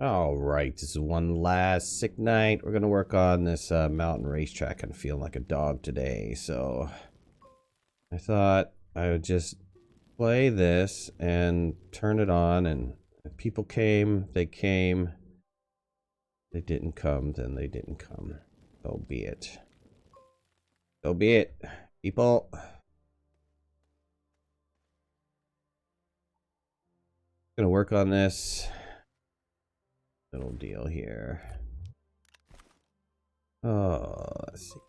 All right, this is one last sick night. We're gonna work on this mountain racetrack. I'm feeling like a dog today, so I thought I would just play this and turn it on. And if people came, they came. They didn't come, then they didn't come. So be it. So be it, people. Gonna work on this little deal here. Oh, let's see.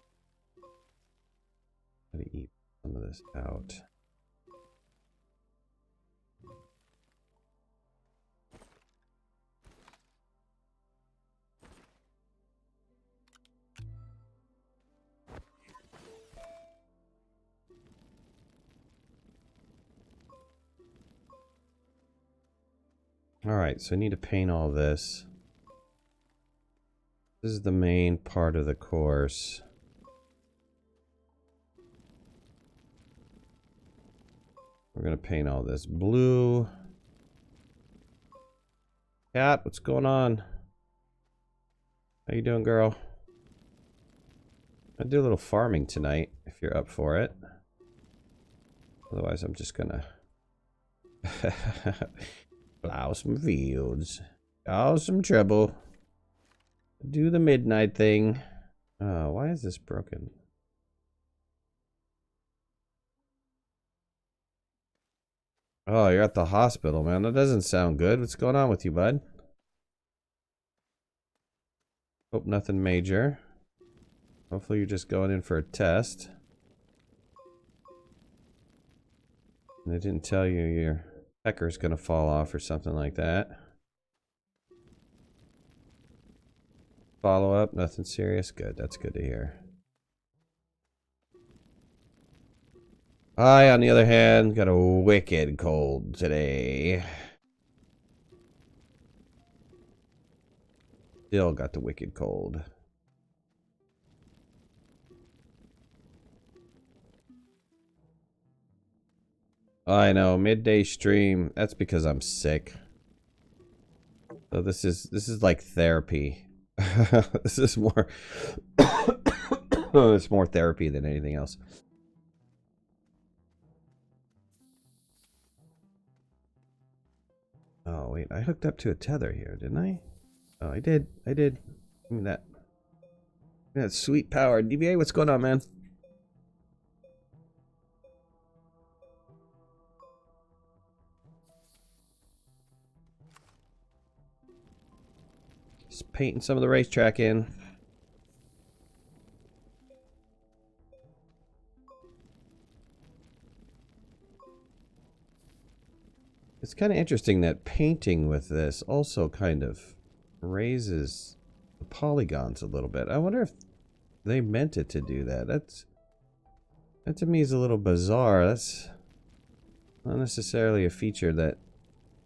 Gotta eat some of this out. Alright, so I need to paint all this. This is the main part of the course. We're gonna paint all this blue. Cat, what's going on? How you doing, girl? I'll do a little farming tonight, if you're up for it. Otherwise, I'm just gonna plow some fields. Cause some trouble. Do the midnight thing. Oh, why is this broken? Oh, you're at the hospital, man. That doesn't sound good. What's going on with you, bud? Hope nothing major. Hopefully you're just going in for a test. And they didn't tell you your pecker's gonna fall off or something like that. Follow up, nothing serious. Good, that's good to hear. I, on the other hand, got a wicked cold today. Still got the wicked cold. I know, midday stream. That's because I'm sick. So this is like therapy. This is more it's more therapy than anything else. Oh wait, I hooked up to a tether here, didn't I? Oh, I did. Give me that. That sweet power. DVA, what's going on, man? Just painting some of the racetrack in. It's kind of interesting that painting with this also kind of raises the polygons a little bit. I wonder if they meant it to do that. That to me is a little bizarre. That's not necessarily a feature that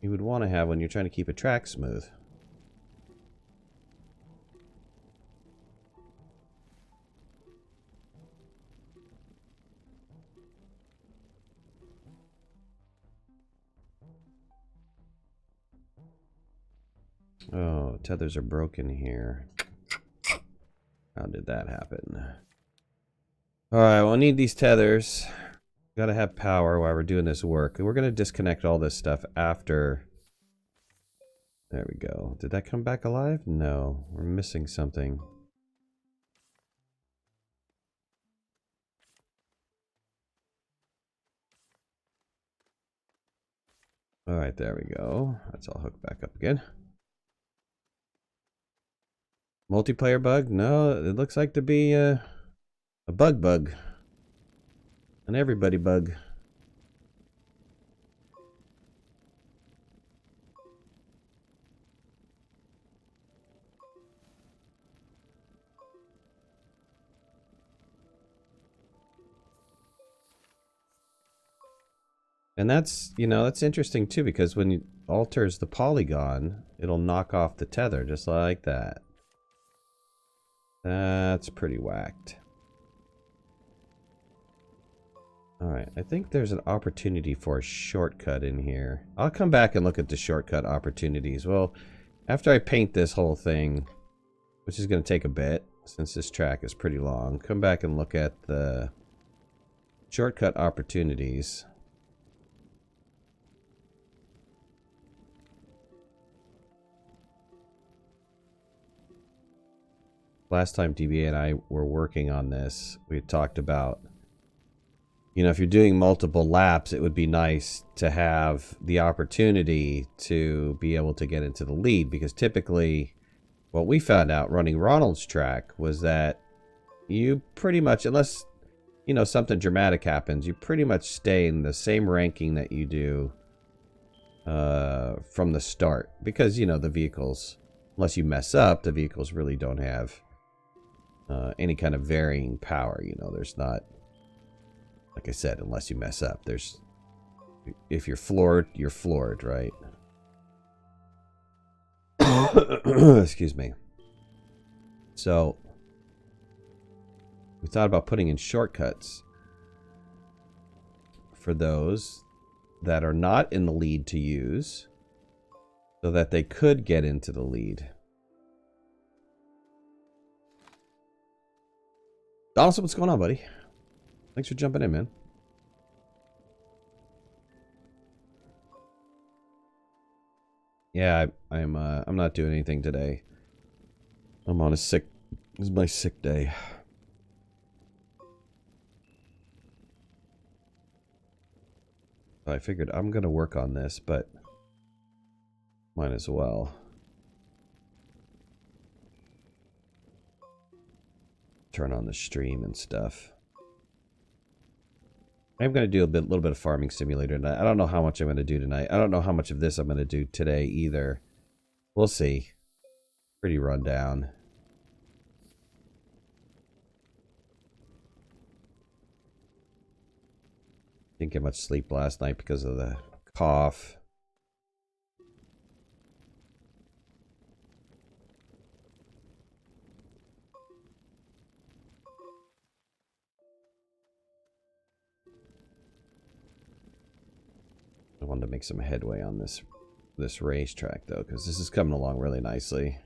you would want to have when you're trying to keep a track smooth. Oh, tethers are broken here. How did that happen? Alright, we'll need these tethers. Gotta have power while we're doing this work. We're gonna disconnect all this stuff after. There we go. Did that come back alive? No. We're missing something. Alright, there we go. That's all hooked back up again. Multiplayer bug? No, it looks like to be a bug. An everybody bug. And that's, you know, that's interesting too, because when it alters the polygon, it'll knock off the tether just like that. That's pretty whacked. Alright, I think there's an opportunity for a shortcut in here. I'll come back and look at the shortcut opportunities. We'll After I paint this whole thing, which is going to take a bit, since this track is pretty long, come back and look at the shortcut opportunities. Last time DBA and I were working on this, we had talked about, you know, if you're doing multiple laps, it would be nice to have the opportunity to be able to get into the lead, because typically what we found out running Ronald's track was that you pretty much, unless, you know, something dramatic happens, you pretty much stay in the same ranking that you do from the start, because, you know, the vehicles, unless you mess up, the vehicles really don't have any kind of varying power. You know, there's not, like I said, unless you mess up, there's, if you're floored, right? Excuse me. So we thought about putting in shortcuts for those that are not in the lead to use, so that they could get into the lead. Donaldson, what's going on, buddy? Thanks for jumping in, man. Yeah, I'm not doing anything today. I'm on a sick. This is my sick day. I figured I'm gonna work on this, but might as well. Turn on the stream and stuff. I'm going to do a little bit of farming simulator tonight. I don't know how much I'm going to do tonight. I don't know how much of this I'm going to do today either. We'll see. Pretty run down. Didn't get much sleep last night because of the cough. I wanted to make some headway on this racetrack though, because this is coming along really nicely.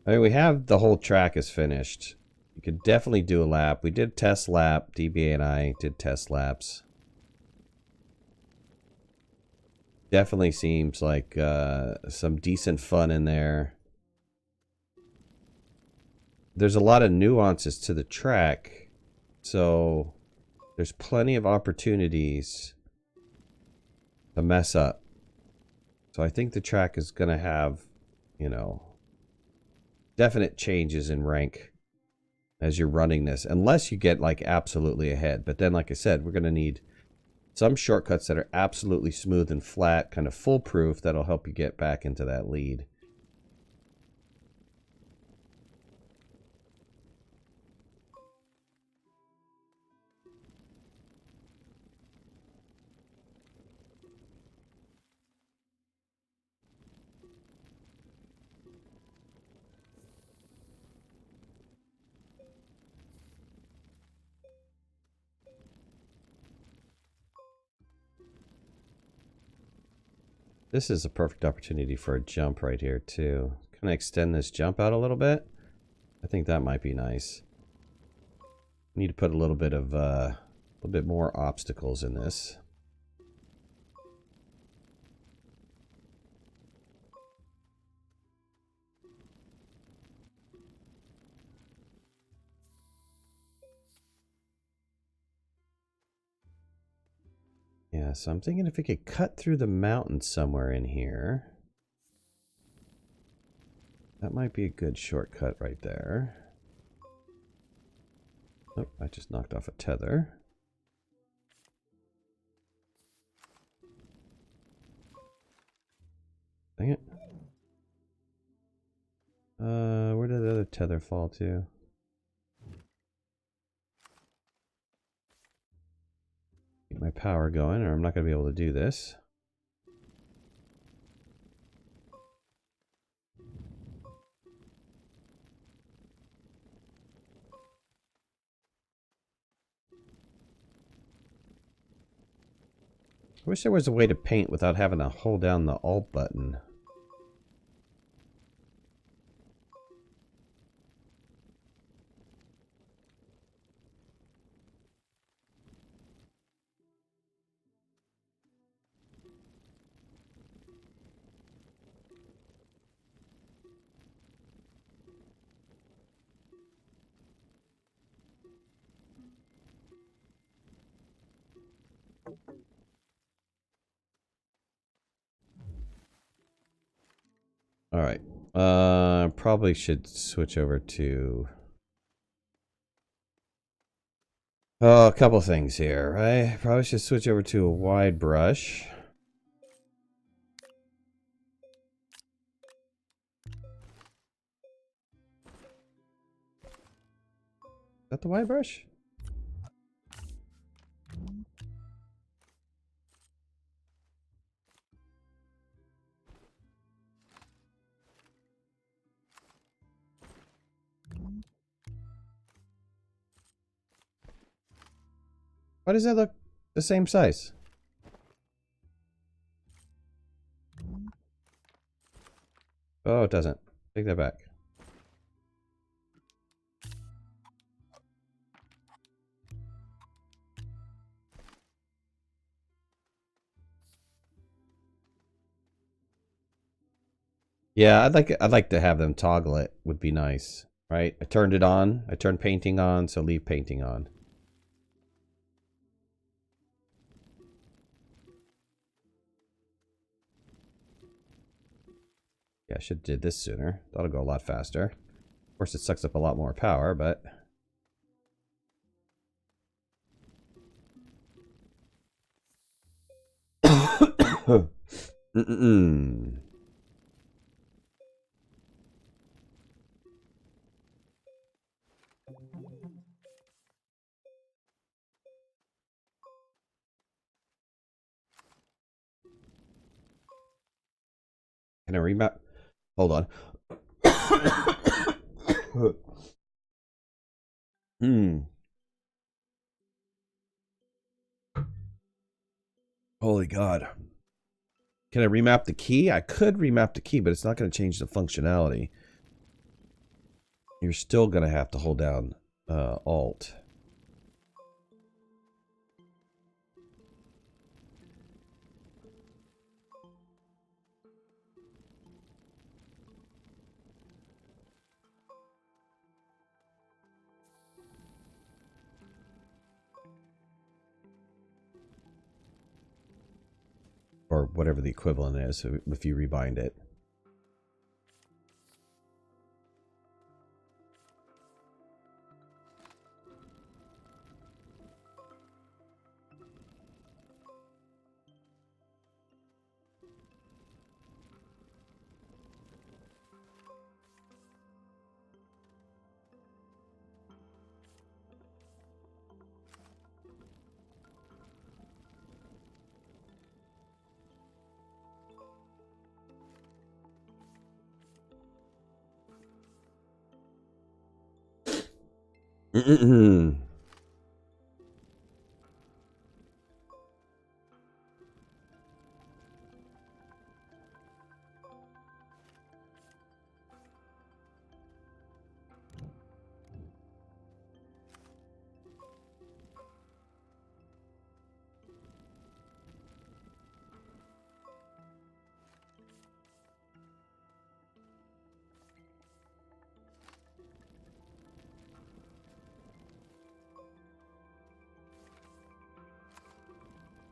I mean, we have the whole track is finished. You could definitely do a lap. We did test lap. DBA and I did test laps. Definitely seems like some decent fun in there. There's a lot of nuances to the track, so there's plenty of opportunities to mess up. So I think the track is going to have, you know, definite changes in rank as you're running this, unless you get like absolutely ahead. But then, like I said, we're going to need some shortcuts that are absolutely smooth and flat, kind of foolproof, that'll help you get back into that lead. This is a perfect opportunity for a jump right here too. Can I extend this jump out a little bit? I think that might be nice. Need to put a little bit of a little bit more obstacles in this. Yeah, so I'm thinking if we could cut through the mountain somewhere in here. That might be a good shortcut right there. Oh, I just knocked off a tether. Dang it. Where did the other tether fall to? Get my power going, or I'm not going to be able to do this. I wish there was a way to paint without having to hold down the Alt button. All right. Probably should switch over to... Oh, a couple things here, right? Probably should switch over to a wide brush. Is that the wide brush? Why does that look the same size? Oh, it doesn't. Take that back. Yeah, I'd like to have them toggle it. Would be nice, right? I turned it on. I turned painting on, so leave painting on. Yeah, I should have did this sooner. That'll go a lot faster. Of course, it sucks up a lot more power, but... Can I remap? Hold on. Holy God. Can I remap the key? I could remap the key, but it's not going to change the functionality. You're still going to have to hold down Alt. Or whatever the equivalent is if you rebind it.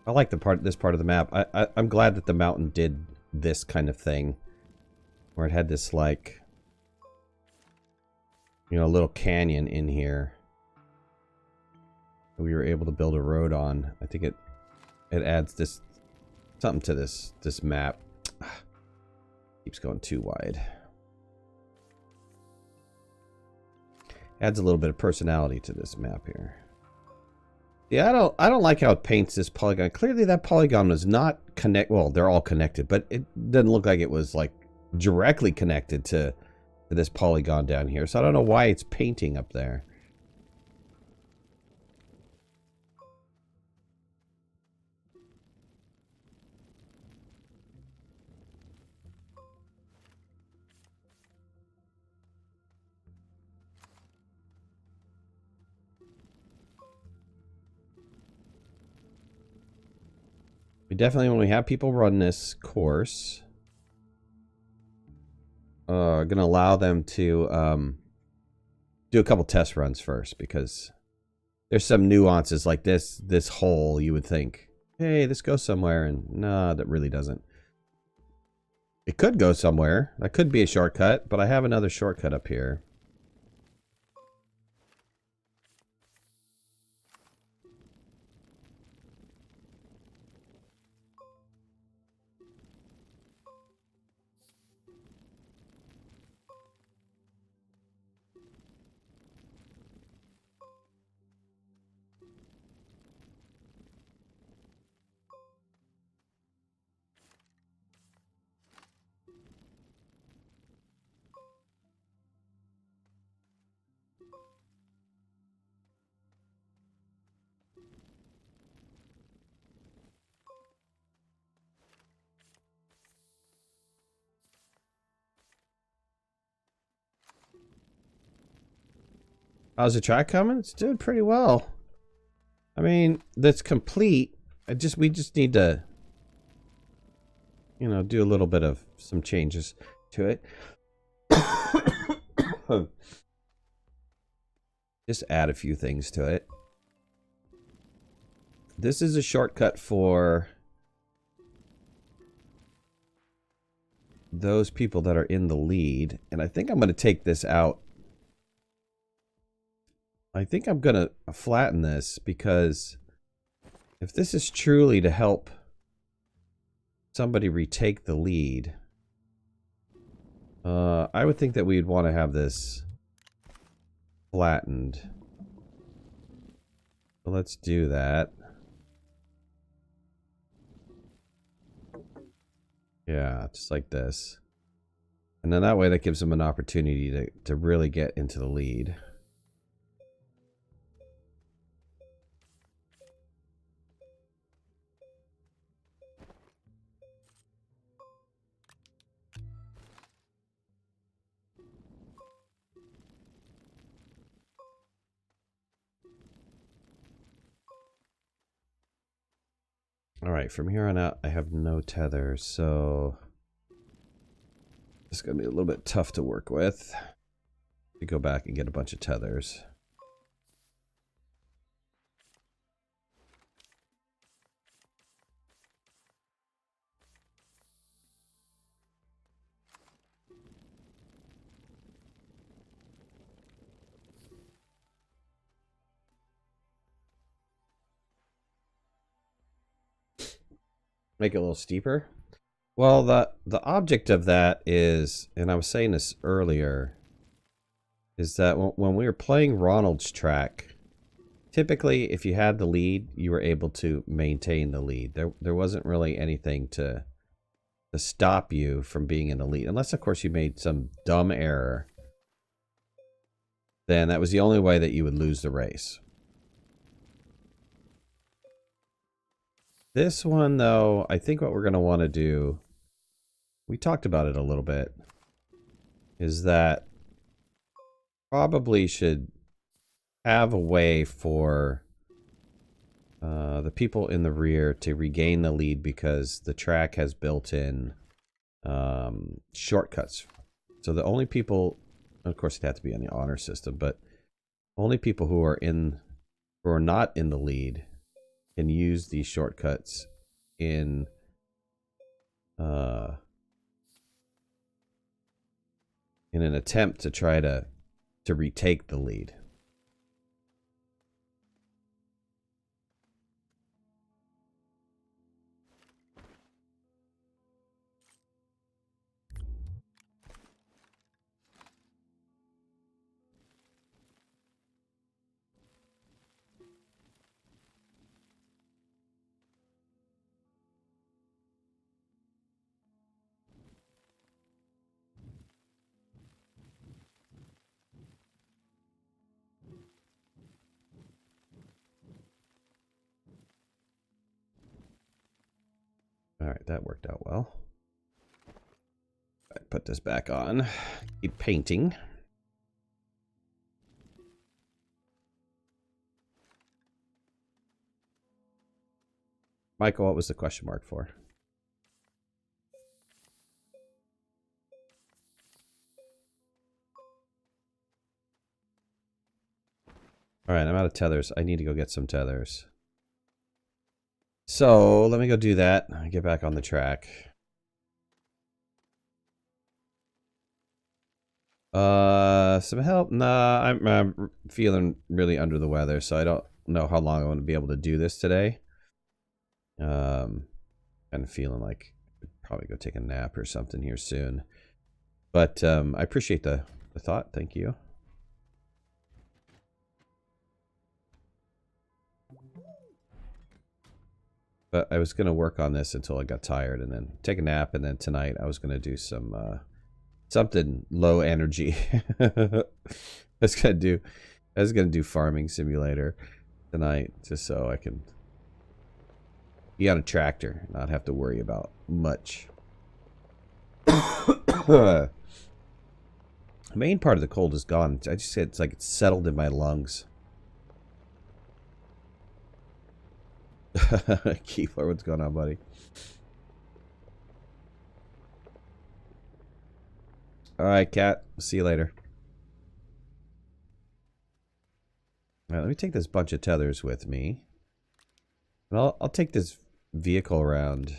I like this part of the map. I'm glad that the mountain did this kind of thing, where it had this like, you know, little canyon in here. We were able to build a road on. I think it adds this something to this map. Keeps going too wide. Adds a little bit of personality to this map here. Yeah, I don't like how it paints this polygon. Clearly that polygon was not well, they're all connected, but it doesn't look like it was like directly connected to this polygon down here. So I don't know why it's painting up there. We definitely, when we have people run this course, are going to allow them to do a couple test runs first, because there's some nuances like this hole you would think, hey, this goes somewhere, and no, that really doesn't. It could go somewhere. That could be a shortcut, but I have another shortcut up here. How's the track coming? It's doing pretty well. I mean, that's complete. We just need to, you know, do a little bit of some changes to it. Just add a few things to it. This is a shortcut for those people that are in the lead, and I think I'm going to take this out. I think I'm going to flatten this, because if this is truly to help somebody retake the lead, I would think that we'd want to have this flattened. So let's do that. Yeah, just like this. And then that way that gives them an opportunity to really get into the lead. Alright, from here on out, I have no tether, so it's going to be a little bit tough to work with. We go back and get a bunch of tethers. Make it a little steeper. Well, the object of that is, and I was saying this earlier, is that when we were playing Ronald's track, typically if you had the lead, you were able to maintain the lead. There wasn't really anything to stop you from being in the lead, unless of course you made some dumb error. Then that was the only way that you would lose the race. This one, though, I think what we're going to want to do, we talked about it a little bit, is that probably should have a way for the people in the rear to regain the lead, because the track has built-in shortcuts. So the only people, of course it had to be on the honor system, but only people who are not in the lead can use these shortcuts in an attempt to try to retake the lead. All right, that worked out well. I put this back on. Keep painting. Michael, what was the question mark for? All right, I'm out of tethers. I need to go get some tethers. So let me go do that. Get back on the track. Some help? Nah, I'm feeling really under the weather, so I don't know how long I'm going to be able to do this today. Kind of feeling like I could probably go take a nap or something here soon. But I appreciate the thought. Thank you. But I was going to work on this until I got tired and then take a nap. And then tonight I was going to do some something low energy. I was going to do Farming Simulator tonight just so I can be on a tractor, not have to worry about much. The main part of the cold is gone. I just said it's like it's settled in my lungs. Keyboard, what's going on, buddy? Alright, cat. See you later. Alright, let me take this bunch of tethers with me. And I'll take this vehicle around. This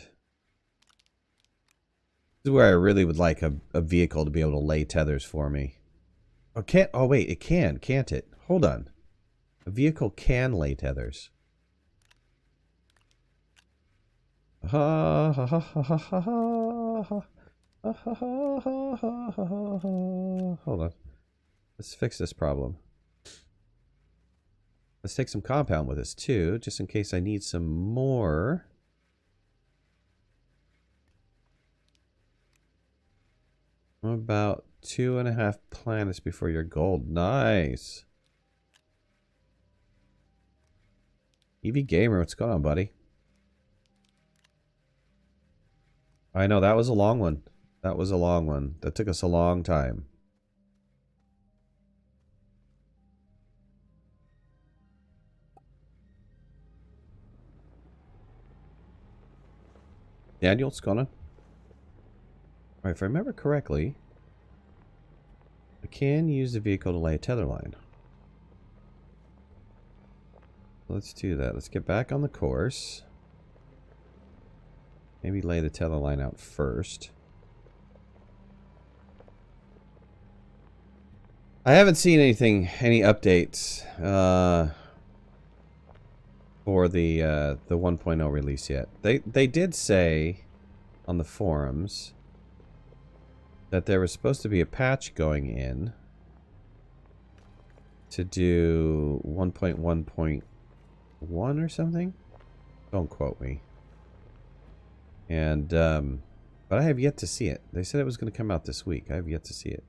is where I really would like a vehicle to be able to lay tethers for me. Oh, can't. Oh, wait. It can, can't it? Hold on. A vehicle can lay tethers. Hold on. Let's fix this problem. Let's take some compound with us too, just in case I need some more. About 2.5 planets before you're gold. Nice. EV Gamer, what's going on, buddy? I know, that was a long one. That was a long one. That took us a long time. Daniel, what's going on? Alright, if I remember correctly, I can use the vehicle to lay a tether line. Let's do that. Let's get back on the course. Maybe lay the tether line out first. I haven't seen any updates for the 1.0 release yet. They did say on the forums that there was supposed to be a patch going in to do 1.1.1 or something. Don't quote me. And but I have yet to see it. They said it was going to come out this week. I have yet to see it.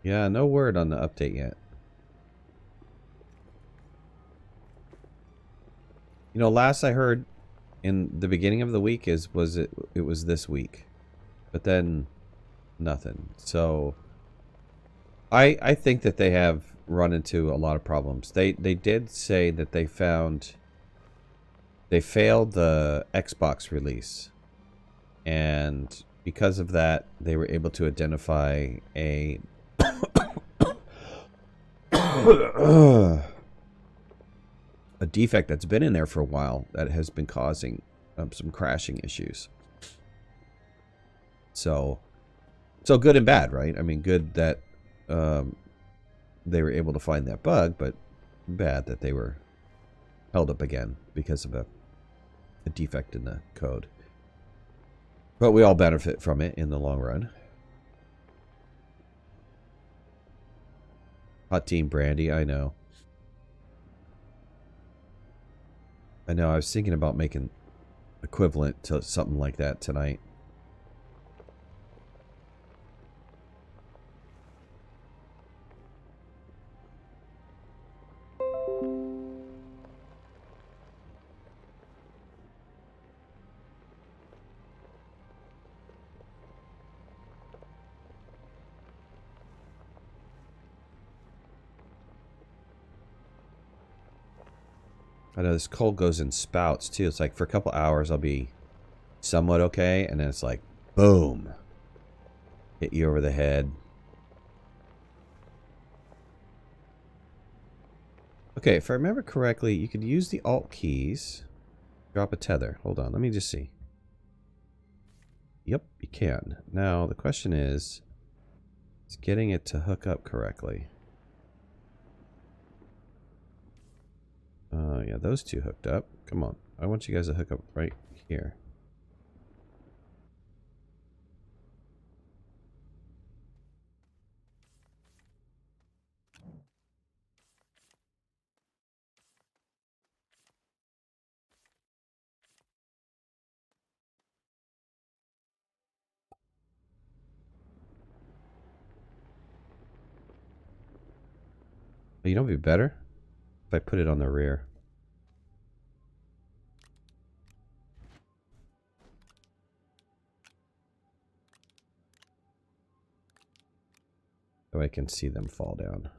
Yeah, no word on the update yet. You know, last I heard in the beginning of the week it was this week. But then nothing. So I think that they have run into a lot of problems. They did say that they failed the Xbox release. And because of that, they were able to identify a a defect that's been in there for a while that has been causing some crashing issues. So good and bad, right? I mean, good that they were able to find that bug, but bad that they were held up again because of a defect in the code. But we all benefit from it in the long run. Hot Team Brandy, I know. I know, I was thinking about making equivalent to something like that tonight. I know this cold goes in spouts too. It's like for a couple hours I'll be somewhat okay, and then it's like boom, hit you over the head. Okay, if I remember correctly, you could use the Alt keys, drop a tether. Hold on, let me just see. Yep, you can. Now, the question is getting it to hook up correctly. Yeah, those two hooked up. Come on. I want you guys to hook up right here. You know what would be better? If I put it on the rear. So I can see them fall down.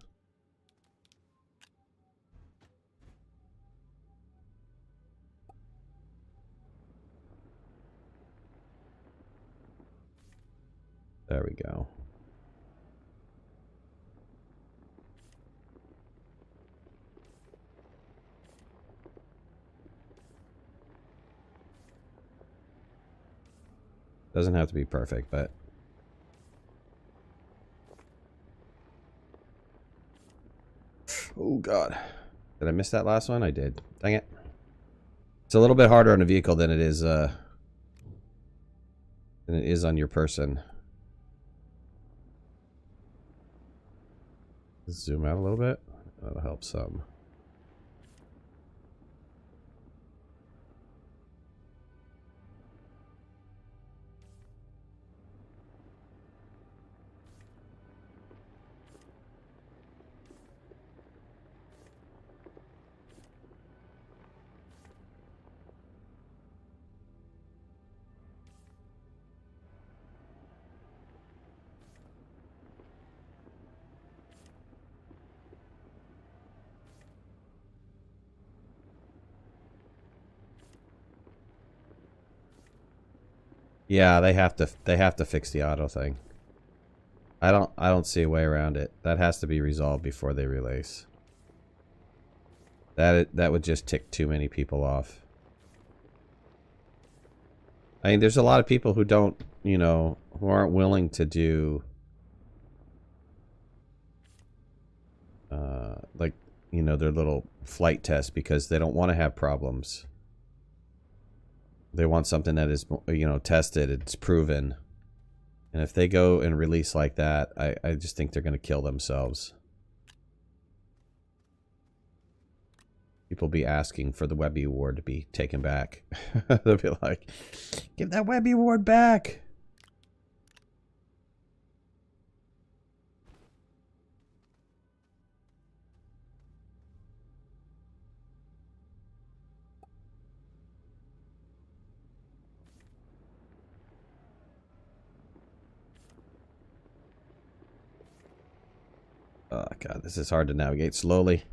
There we go. Doesn't have to be perfect, but... Oh, God. Did I miss that last one? I did. Dang it. It's a little bit harder on a vehicle than it is on your person. Zoom out a little bit. That'll help some. Yeah, they have to fix the auto thing. I don't see a way around it. That has to be resolved before they release. That would just tick too many people off. I mean, there's a lot of people who don't, you know, who aren't willing to do like, you know, their little flight test because they don't want to have problems. They want something that is, you know, tested, it's proven. And if they go and release like that, I just think they're going to kill themselves. People be asking for the Webby Award to be taken back. They'll be like, give that Webby Award back. Oh, God, this is hard to navigate slowly.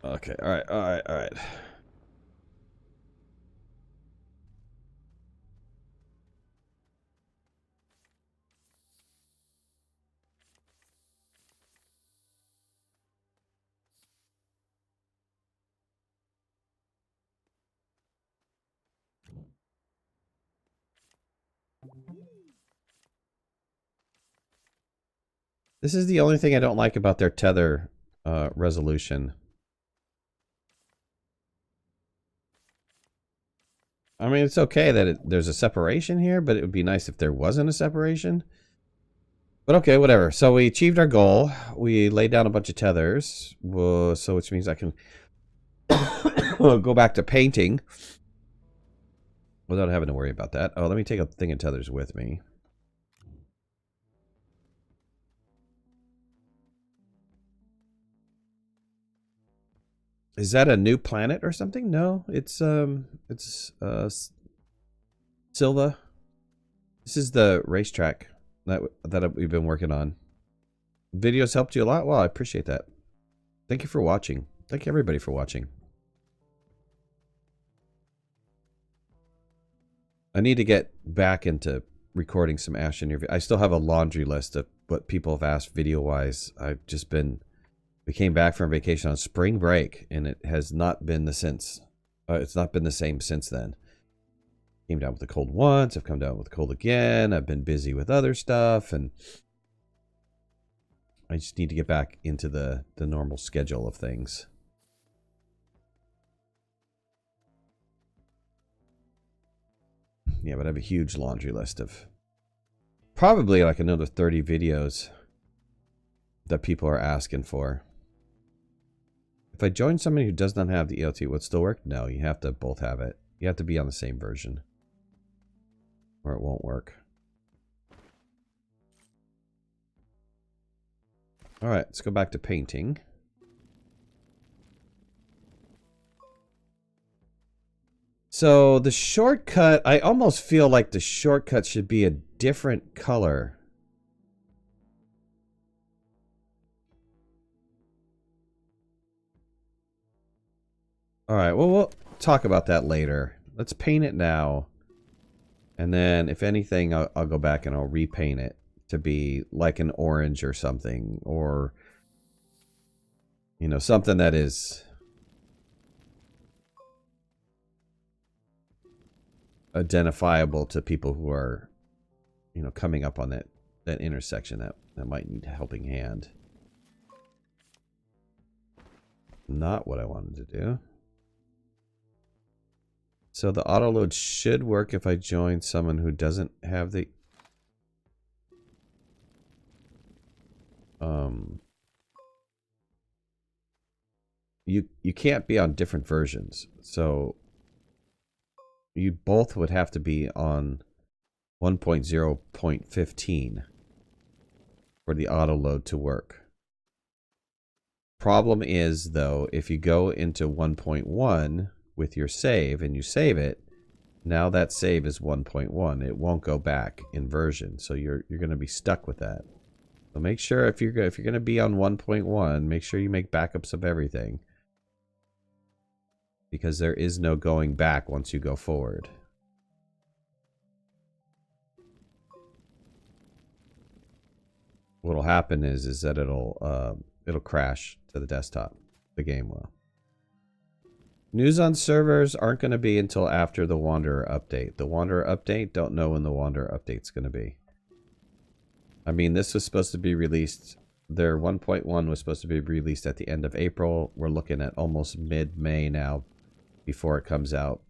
Okay, alright, alright, alright. This is the only thing I don't like about their tether resolution. I mean, it's okay that there's a separation here, but it would be nice if there wasn't a separation. But okay, whatever. So we achieved our goal. We laid down a bunch of tethers, so which means I can go back to painting without having to worry about that. Oh, let me take a thing of tethers with me. Is that a new planet or something? No, it's Silva. This is the racetrack that we've been working on. Videos helped you a lot? Well, I appreciate that. Thank you for watching. Thank you everybody for watching. I need to get back into recording some Astroneer. I still have a laundry list of what people have asked video-wise. I've just been We came back from vacation on spring break, and it has not been the since. It's not been the same since then. Came down with the cold once. I've come down with the cold again. I've been busy with other stuff, and I just need to get back into the normal schedule of things. Yeah, but I have a huge laundry list of probably like another 30 videos that people are asking for. If I join somebody who does not have the ELT, would it still work? No, you have to both have it. You have to be on the same version, or it won't work. All right, let's go back to painting. So the shortcut, I almost feel like the shortcut should be a different color. All right, well, we'll talk about that later. Let's paint it now. And then, if anything, I'll go back and I'll repaint it to be like an orange or something. Or, you know, something that is identifiable to people who are, you know, coming up on that intersection that might need a helping hand. Not what I wanted to do. So the auto load should work if I join someone who doesn't have the you can't be on different versions. So you both would have to be on 1.0.15 for the auto load to work. Problem is though, if you go into 1.1 with your save and you save it, now that save is 1.1. It won't go back in version, so you're going to be stuck with that. So make sure if you're going to be on 1.1, make sure you make backups of everything, because there is no going back once you go forward. What'll happen is that it'll crash to the desktop. The game will. News on servers aren't going to be until after the Wanderer update. The Wanderer update, don't know when the Wanderer update's going to be. I mean, this was supposed to be released, their 1.1 was supposed to be released at the end of April. We're looking at almost mid-May now before it comes out.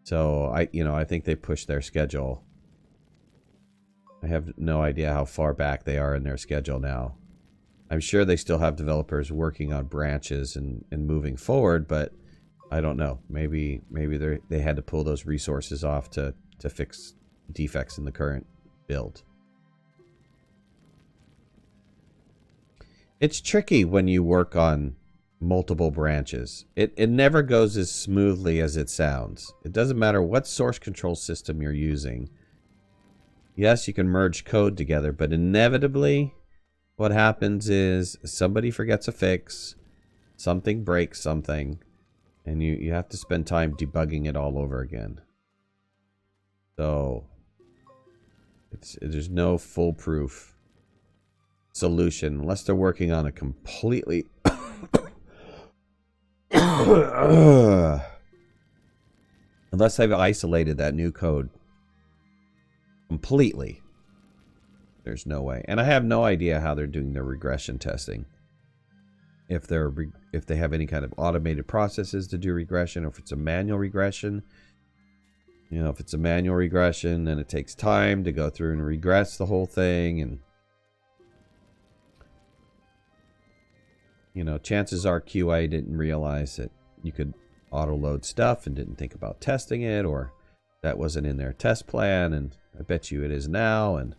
So, I think they pushed their schedule. I have no idea how far back they are in their schedule now. I'm sure they still have developers working on branches and moving forward, but I don't know. Maybe they had to pull those resources off to fix defects in the current build. It's tricky when you work on multiple branches. It never goes as smoothly as it sounds. It doesn't matter what source control system you're using. Yes, you can merge code together, but inevitably what happens is somebody forgets a fix, something breaks something, and you have to spend time debugging it all over again. So there's no foolproof solution unless they're working on a completely unless they've isolated that new code completely. There's no way. And I have no idea how they're doing their regression testing. If they have any kind of automated processes to do regression, or if it's a manual regression. You know, if it's a manual regression, then it takes time to go through and regress the whole thing. And, you know, chances are QA didn't realize that you could auto-load stuff and didn't think about testing it, or that wasn't in their test plan, and I bet you it is now. And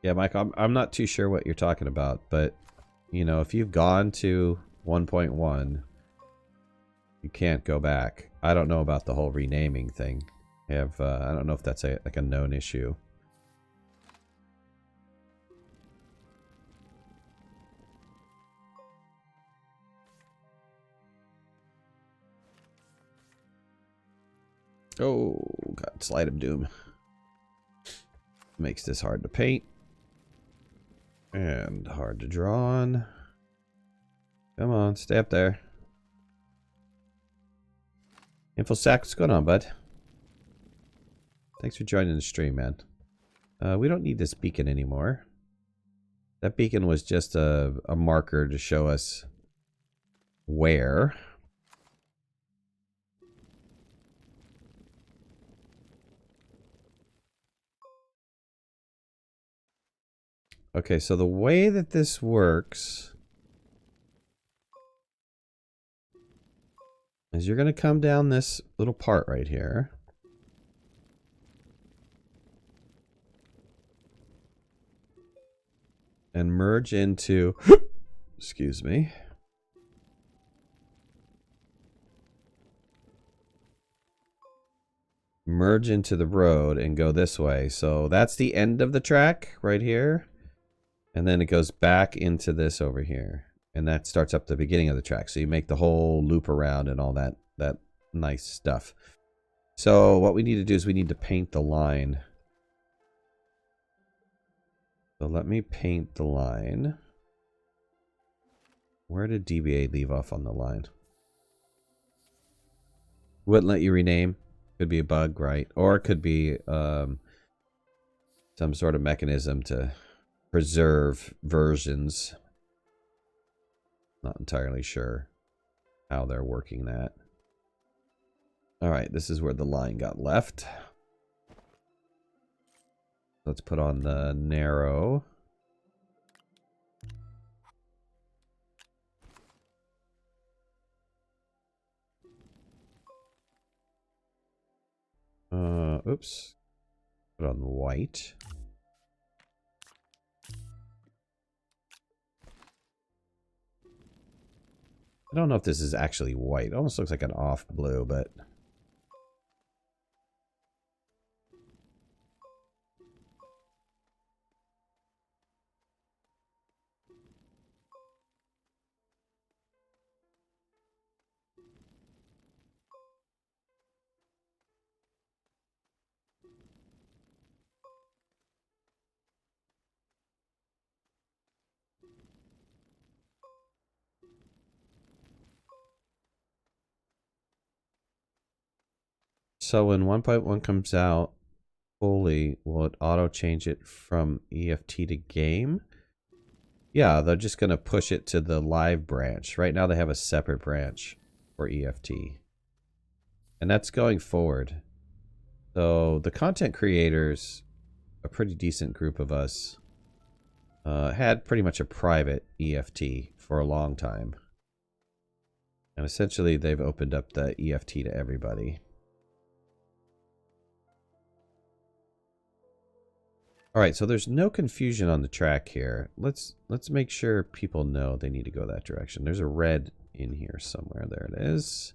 yeah, Mike, I'm not too sure what you're talking about, but, you know, if you've gone to 1.1, you can't go back. I don't know about the whole renaming thing. Have I don't know if that's like a known issue. Oh god, Slide of Doom. Makes this hard to paint. And hard to draw on. Come on, stay up there. InfoSack, what's going on, bud? Thanks for joining the stream, man. We don't need this beacon anymore. That beacon was just a marker to show us where. Okay, so the way that this works is you're going to come down this little part right here. And merge into, excuse me. Merge into the road and go this way. So that's the end of the track right here. And then it goes back into this over here. And that starts up the beginning of the track. So you make the whole loop around and all that nice stuff. So what we need to do is we need to paint the line. So let me paint the line. Where did DBA leave off on the line? Wouldn't let you rename. Could be a bug, right? Or it could be some sort of mechanism to preserve versions. Not entirely sure how they're working that. Alright, this is where the line got left. Let's put on the narrow. Oops. Put on the white. I don't know if this is actually white. It almost looks like an off blue, but... So when 1.1 comes out fully, will it auto change it from EFT to game? Yeah, they're just going to push it to the live branch. Right now they have a separate branch for EFT. And that's going forward. So the content creators, a pretty decent group of us, had pretty much a private EFT for a long time. And essentially they've opened up the EFT to everybody. Alright, so there's no confusion on the track here. Let's make sure people know they need to go that direction. There's a red in here somewhere. There it is.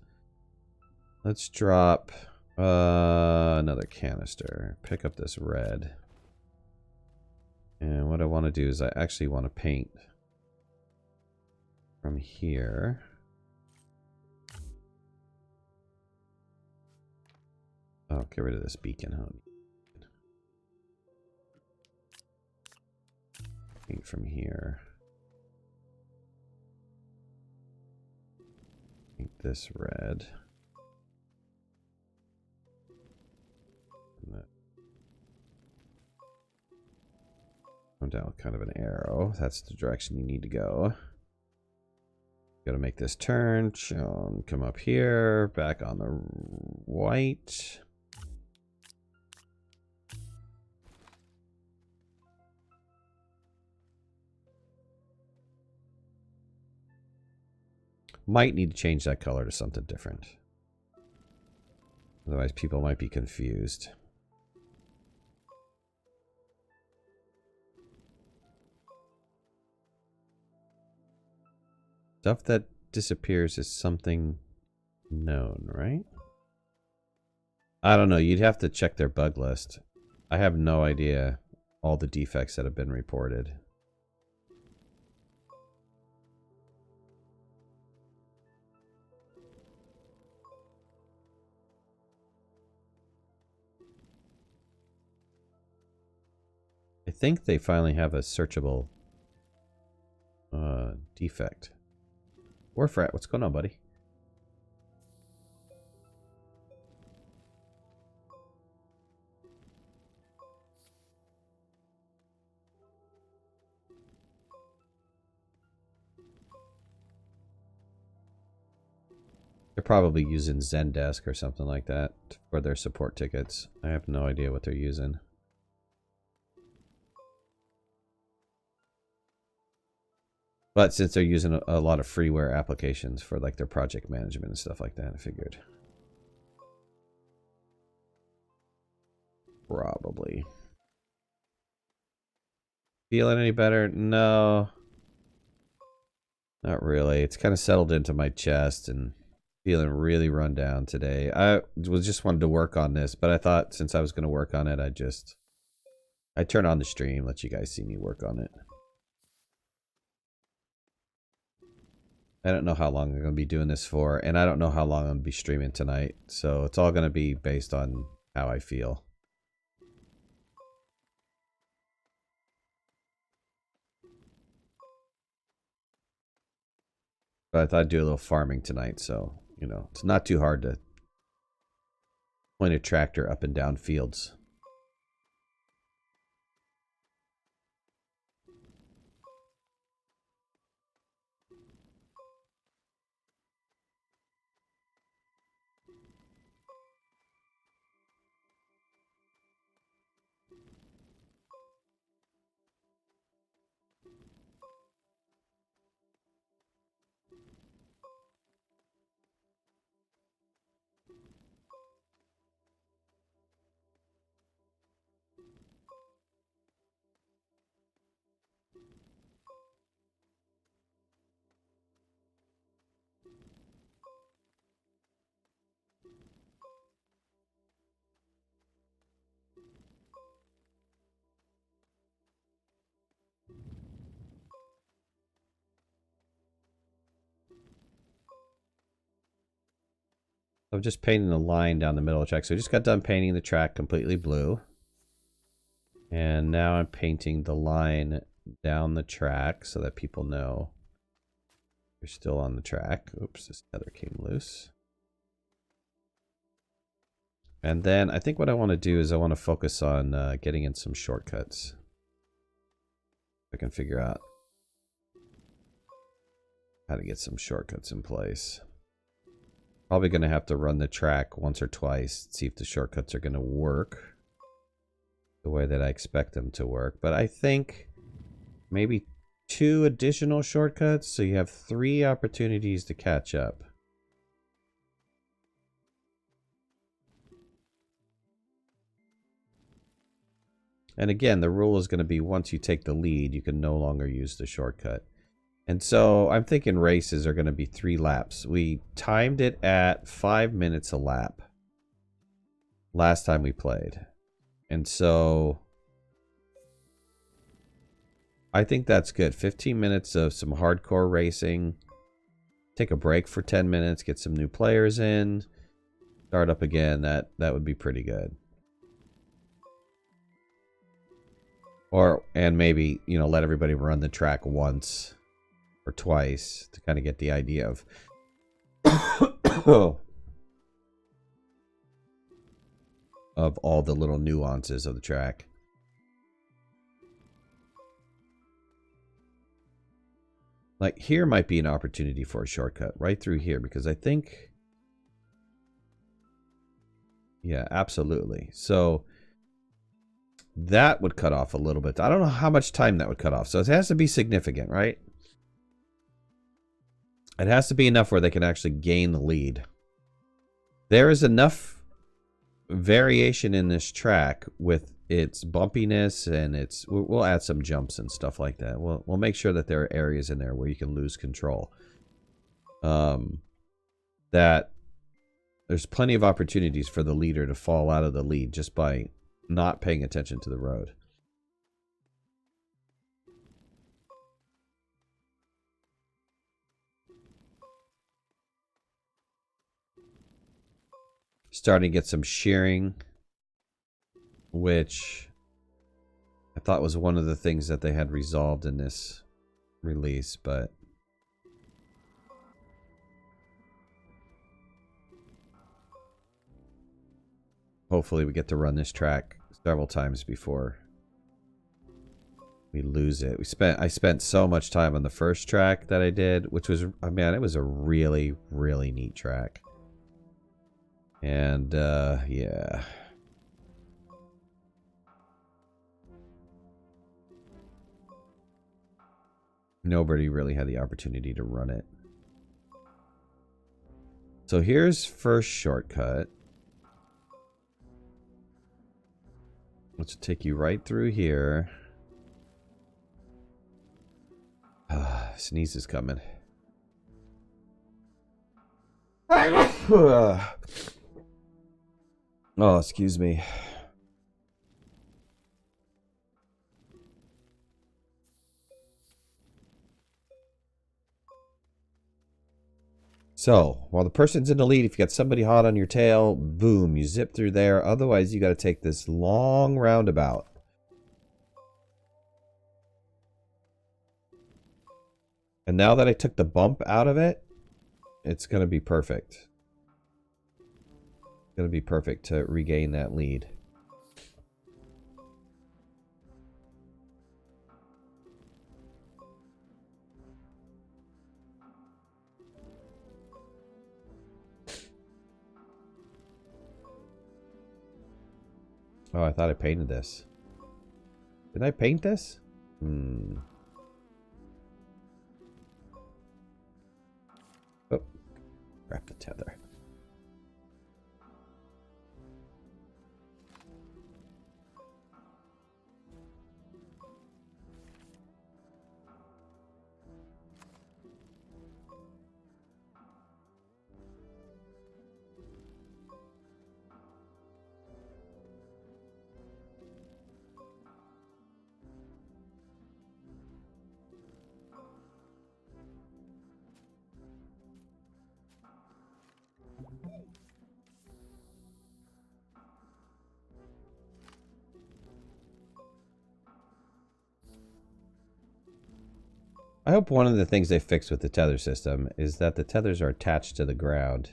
Let's drop another canister. Pick up this red. And what I want to do is I actually want to paint from here. Oh, get rid of this beacon, huh? Paint from here. Paint this red. Come down with kind of an arrow. That's the direction you need to go. Gotta make this turn. Come up here. Back on the white. Might need to change that color to something different. Otherwise people might be confused. Stuff that disappears is something known, right? I don't know. You'd have to check their bug list. I have no idea all the defects that have been reported. I think they finally have a searchable defect. Warfrat, what's going on, buddy? They're probably using Zendesk or something like that for their support tickets. I have no idea what they're using. But since they're using a lot of freeware applications for like their project management and stuff like that, I figured. Probably. Feeling any better? No. Not really. It's kind of settled into my chest and feeling really run down today. I just wanted to work on this, but I thought since I was going to work on it, I'd turn on the stream, let you guys see me work on it. I don't know how long I'm going to be doing this for, and I don't know how long I'm going to be streaming tonight. So it's all going to be based on how I feel. But I thought I'd do a little farming tonight, so, you know, it's not too hard to point a tractor up and down fields. I'm just painting the line down the middle of the track. So I just got done painting the track completely blue. And now I'm painting the line down the track so that people know you're still on the track. Oops, this tether came loose. And then I think what I want to do is I want to focus on getting in some shortcuts. I can figure out how to get some shortcuts in place. Probably going to have to run the track once or twice, see if the shortcuts are going to work the way that I expect them to work. But I think maybe 2 additional shortcuts, so you have 3 opportunities to catch up. And again, the rule is going to be once you take the lead, you can no longer use the shortcut. And so I'm thinking races are going to be 3 laps. We timed it at 5 minutes a lap last time we played. And so I think that's good. 15 minutes of some hardcore racing. Take a break for 10 minutes, get some new players in, start up again. That would be pretty good. And maybe, you know, let everybody run the track once or twice to kind of get the idea of of all the little nuances of the track. Like here might be an opportunity for a shortcut right through here, because I think, yeah, absolutely. So that would cut off a little bit. I don't know how much time that would cut off. So it has to be significant, right? It has to be enough where they can actually gain the lead. There is enough variation in this track with its bumpiness and its... We'll add some jumps and stuff like that. We'll make sure that there are areas in there where you can lose control. That there's plenty of opportunities for the leader to fall out of the lead just by not paying attention to the road. Starting to get some shearing, which I thought was one of the things that they had resolved in this release, but hopefully we get to run this track several times before we lose it. I spent so much time on the first track that I did, which was, man, it was a really, really neat track. And yeah. Nobody really had the opportunity to run it. So here's first shortcut, which will take you right through here. Sneeze is coming. Oh, excuse me. So, while the person's in the lead, if you got somebody hot on your tail, boom, you zip through there. Otherwise, you got to take this long roundabout. And now that I took the bump out of it, it's going to be perfect. It's going to be perfect to regain that lead. Oh, I thought I painted this. Did I paint this? Oh, grab the tether. I hope one of the things they fixed with the tether system is that the tethers are attached to the ground.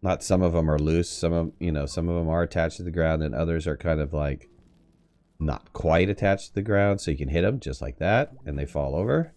Not some of them are loose. Some of them are attached to the ground, and others are kind of like not quite attached to the ground, so you can hit them just like that, and they fall over.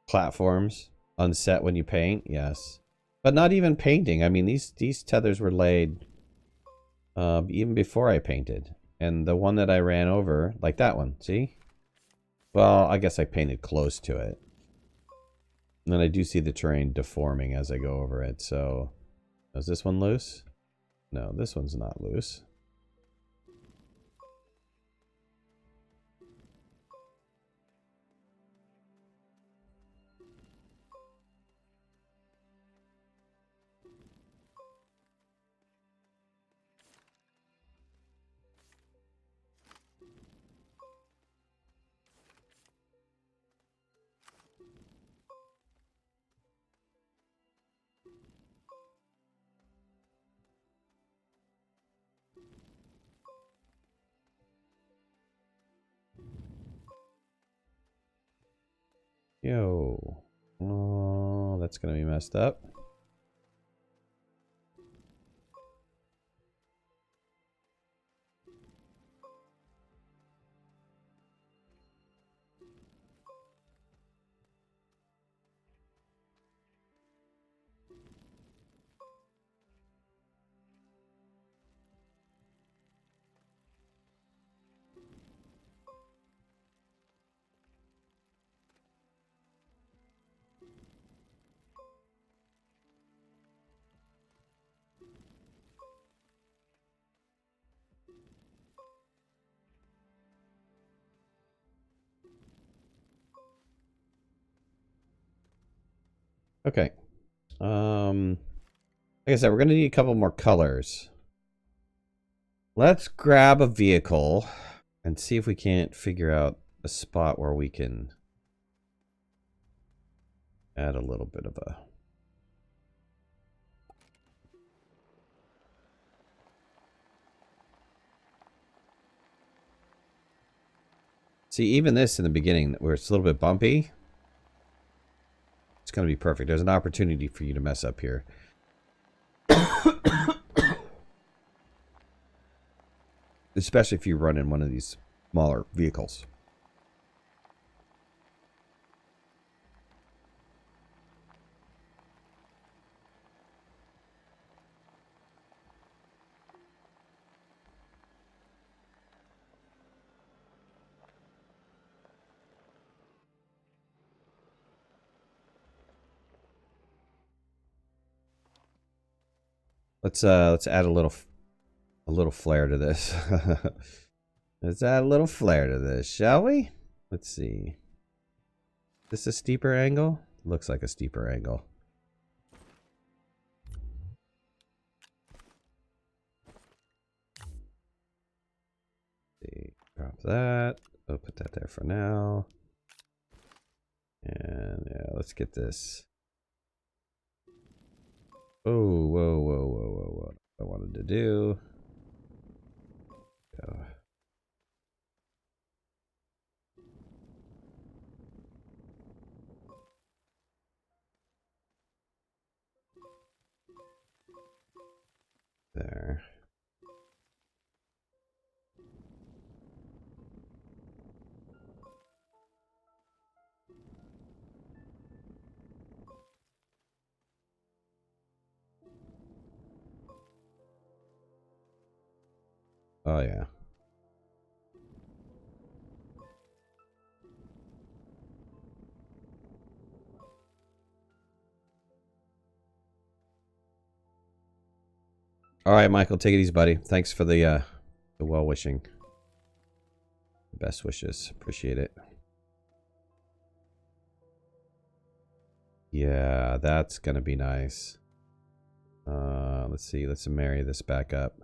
Platforms unset when you paint, yes, but not even painting. I mean, these tethers were laid even before I painted, and the one that I ran over, like that one, see? Well, I guess I painted close to it, and I do see the terrain deforming as I go over it. So, is this one loose? No, this one's not loose. Yo. Oh, that's gonna be messed up. Okay. Like I said, we're gonna need a couple more colors. Let's grab a vehicle and see if we can't figure out a spot where we can add a little bit of a... See, even this in the beginning, where it's a little bit bumpy, it's going to be perfect. There's an opportunity for you to mess up here. Especially if you run in one of these smaller vehicles. Let's add a little flair to this. Let's add a little flair to this, shall we? Let's see. Is this a steeper angle? Looks like a steeper angle. See, drop that. I'll put that there for now. And yeah, let's get this. Oh, whoa, whoa, whoa, whoa, whoa. I wanted to do. Go. There. Oh, yeah. All right, Michael, take it easy, buddy. Thanks for the well wishing. Best wishes. Appreciate it. Yeah, that's gonna be nice. Let's see. Let's marry this back up.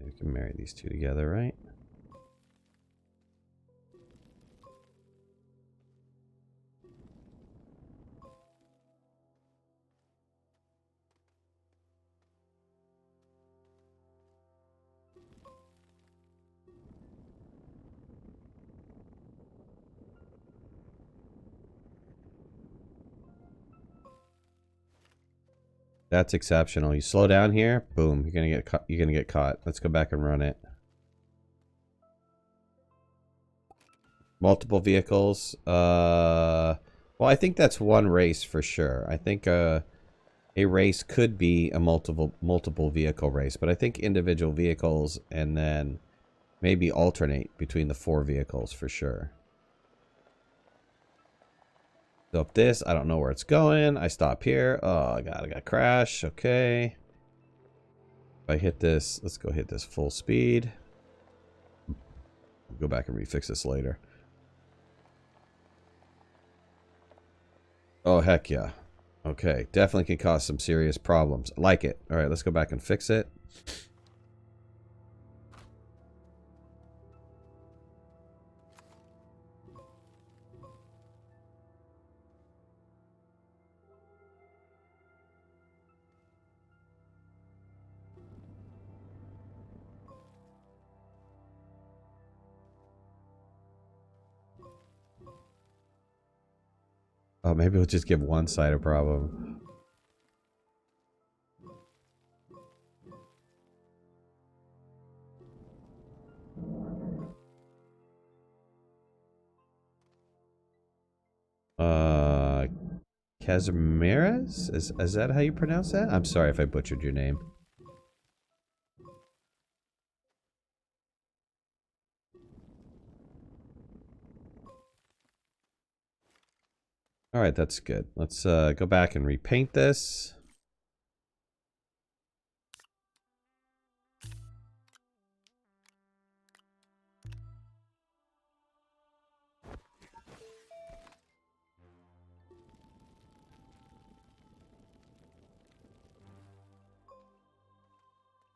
We can marry these two together, right? That's exceptional. You slow down here, boom, you're gonna get caught. You're gonna get caught. Let's go back and run it. Multiple vehicles. Well, I think that's one race for sure. I think a race could be a multiple vehicle race, but I think individual vehicles and then maybe alternate between the 4 vehicles for sure. So up this, I don't know where it's going. I stop here. Oh god, I got crash. Okay. If I hit this, let's go hit this full speed. Go back and refix this later. Oh heck yeah. Okay, definitely can cause some serious problems. I like it. All right, let's go back and fix it. Oh, maybe we'll just give one side a problem. Casimiras? Is that how you pronounce that? I'm sorry if I butchered your name. All right, that's good. Let's go back and repaint this.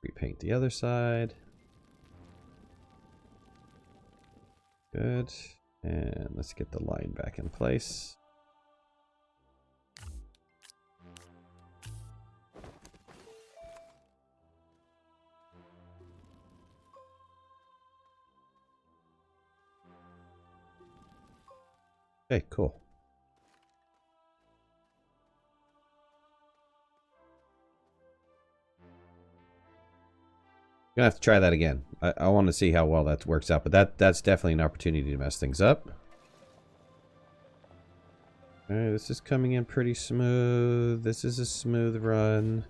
Repaint the other side. Good. And let's get the line back in place. Okay, cool. Gonna have to try that again. I want to see how well that works out, but that's definitely an opportunity to mess things up. Alright, this is coming in pretty smooth. This is a smooth run.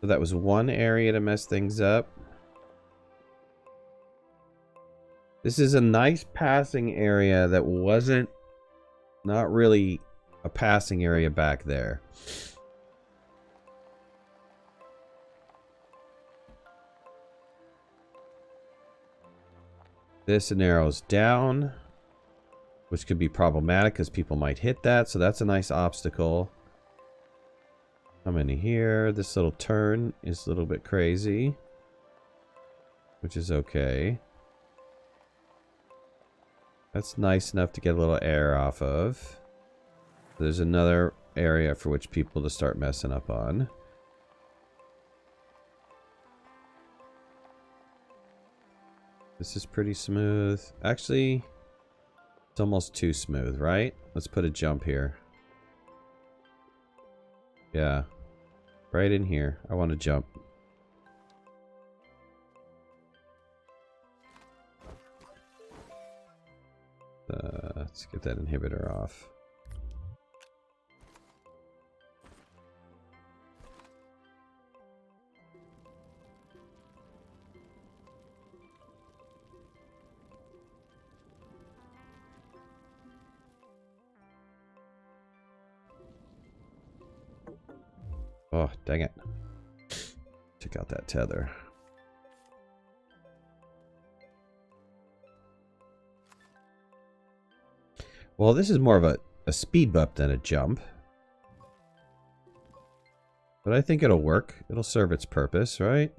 So that was one area to mess things up. This is a nice passing area that wasn't not really a passing area back there. This narrows down, which could be problematic because people might hit that. So that's a nice obstacle. Come in here. This little turn is a little bit crazy, which is okay. That's nice enough to get a little air off of. There's another area for which people to start messing up on. This is pretty smooth. Actually, it's almost too smooth, right? Let's put a jump here. Yeah. Right in here. I want to jump. Let's get that inhibitor off. Oh, dang it. Check out that tether. Well, this is more of a speed bump than a jump. But I think it'll work. It'll serve its purpose, right?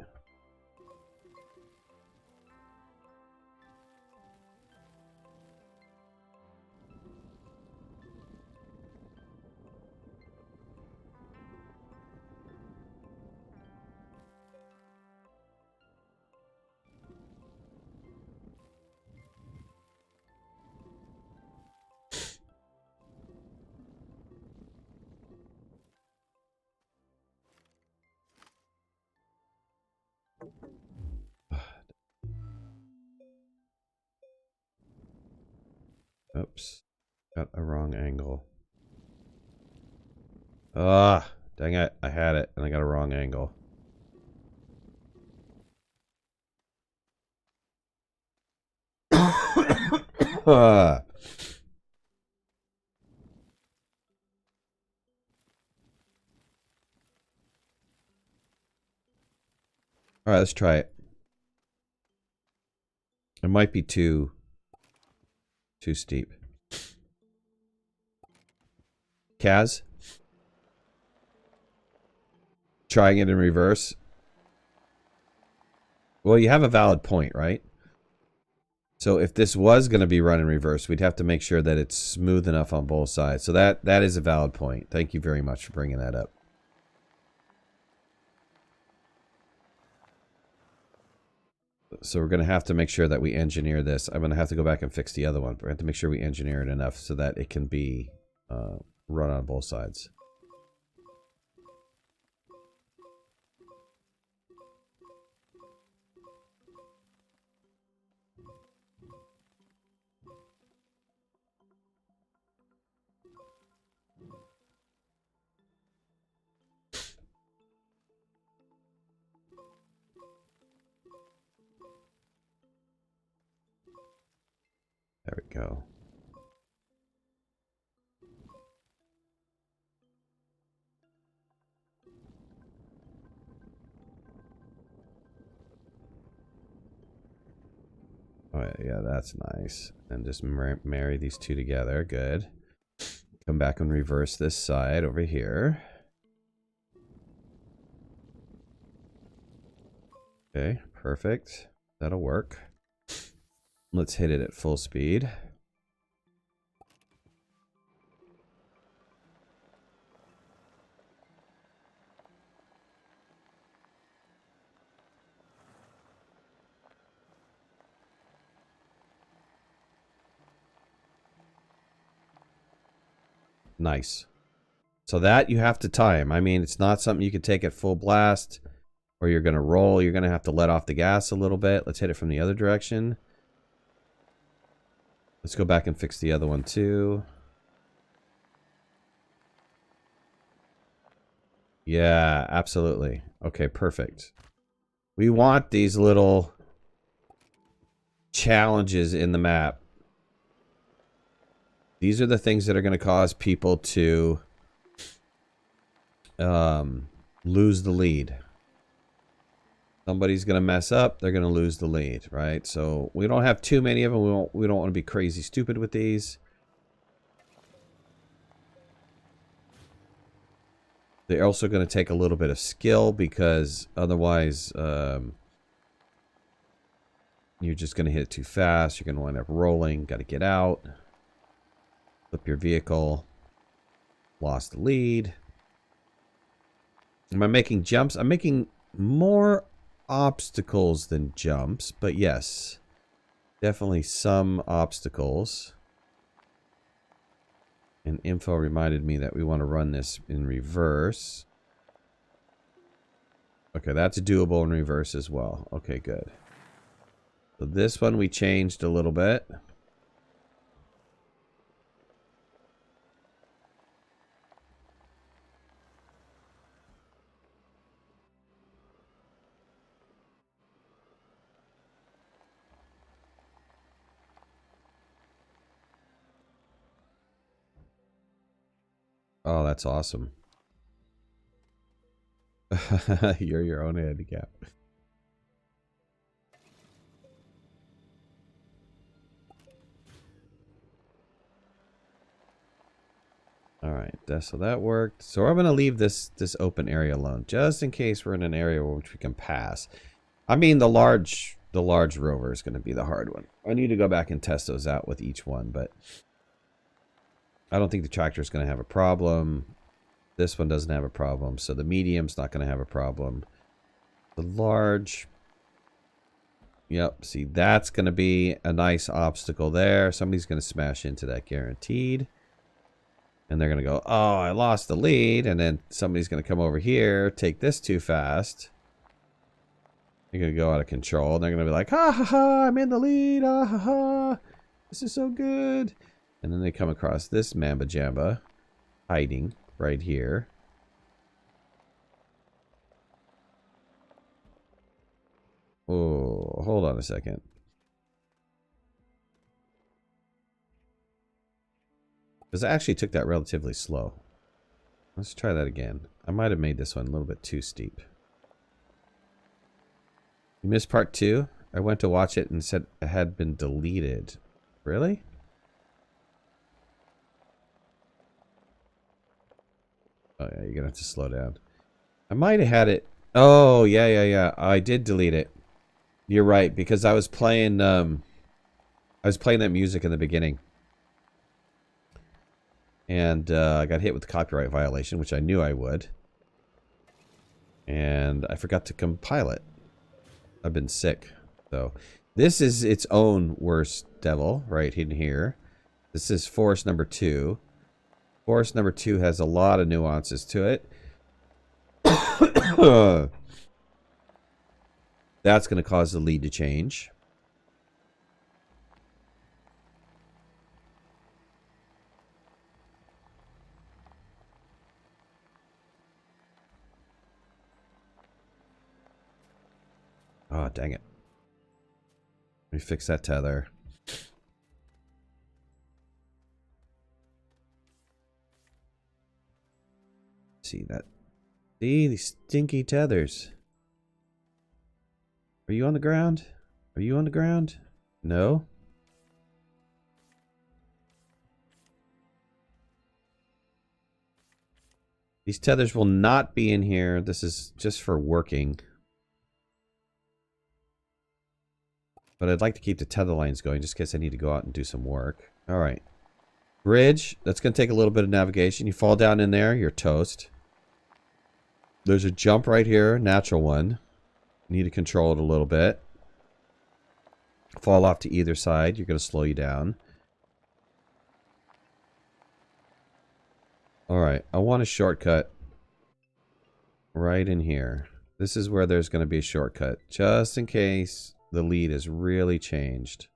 Oops. Got a wrong angle. Ah, dang it. I had it and I got a wrong angle. Alright, let's try it. It might be too steep. Kaz? Trying it in reverse? Well, you have a valid point, right? So if this was going to be run in reverse, we'd have to make sure that it's smooth enough on both sides. So that is a valid point. Thank you very much for bringing that up. So we're going to have to make sure that we engineer this. I'm going to have to go back and fix the other one. But we have to make sure we engineer it enough so that it can be run on both sides. There we go. Oh, yeah, that's nice. And just marry these two together. Good. Come back and reverse this side over here. Okay, perfect. That'll work. Let's hit it at full speed. Nice. So that you have to time. I mean, it's not something you can take at full blast or you're going to roll. You're going to have to let off the gas a little bit. Let's hit it from the other direction. Let's go back and fix the other one too. Yeah, absolutely. Okay, perfect. We want these little challenges in the map. These are the things that are going to cause people to lose the lead. Somebody's going to mess up, they're going to lose the lead, right? So we don't have too many of them. We don't want to be crazy stupid with these. They're also going to take a little bit of skill because otherwise you're just going to hit it too fast. You're going to wind up rolling. Got to get out. Flip your vehicle. Lost the lead. Am I making jumps? I'm making more obstacles than jumps, but yes, definitely some obstacles. And info reminded me that we want to run this in reverse. Okay, that's doable in reverse as well. Okay, good. So this one we changed a little bit. Oh, that's awesome. You're your own handicap. All right, so that worked. So I'm going to leave this open area alone, just in case we're in an area which we can pass. I mean, the large rover is going to be the hard one. I need to go back and test those out with each one, but I don't think the tractor is going to have a problem. This one doesn't have a problem, so the medium's not going to have a problem. The large, yep, see, that's going to be a nice obstacle there. Somebody's going to smash into that guaranteed. And they're going to go, oh, I lost the lead. And then somebody's going to come over here, take this too fast. They're going to go out of control. And they're going to be like, ha ha ha, I'm in the lead. Ah ha ha. This is so good. And then they come across this mamba jamba hiding right here. Oh, hold on a second. Because I actually took that relatively slow. Let's try that again. I might have made this one a little bit too steep. You missed part 2? I went to watch it and said it had been deleted. Really? Oh yeah, you're gonna have to slow down. I might have had it. Oh yeah. I did delete it. You're right, because I was playing that music in the beginning. And I got hit with the copyright violation, which I knew I would. And I forgot to compile it. I've been sick. So this is its own worst devil right in here. This is forest number 2. Forest number 2 has a lot of nuances to it. That's going to cause the lead to change. Oh, dang it. Let me fix that tether. See that? See these stinky tethers. Are you on the ground? Are you on the ground? No? These tethers will not be in here. This is just for working. But I'd like to keep the tether lines going just in case I need to go out and do some work. All right. Bridge. That's going to take a little bit of navigation. You fall down in there, you're toast. There's a jump right here, natural one. Need to control it a little bit. Fall off to either side. You're going to slow you down. Alright, I want a shortcut right in here. This is where there's going to be a shortcut, just in case the lead is really changed.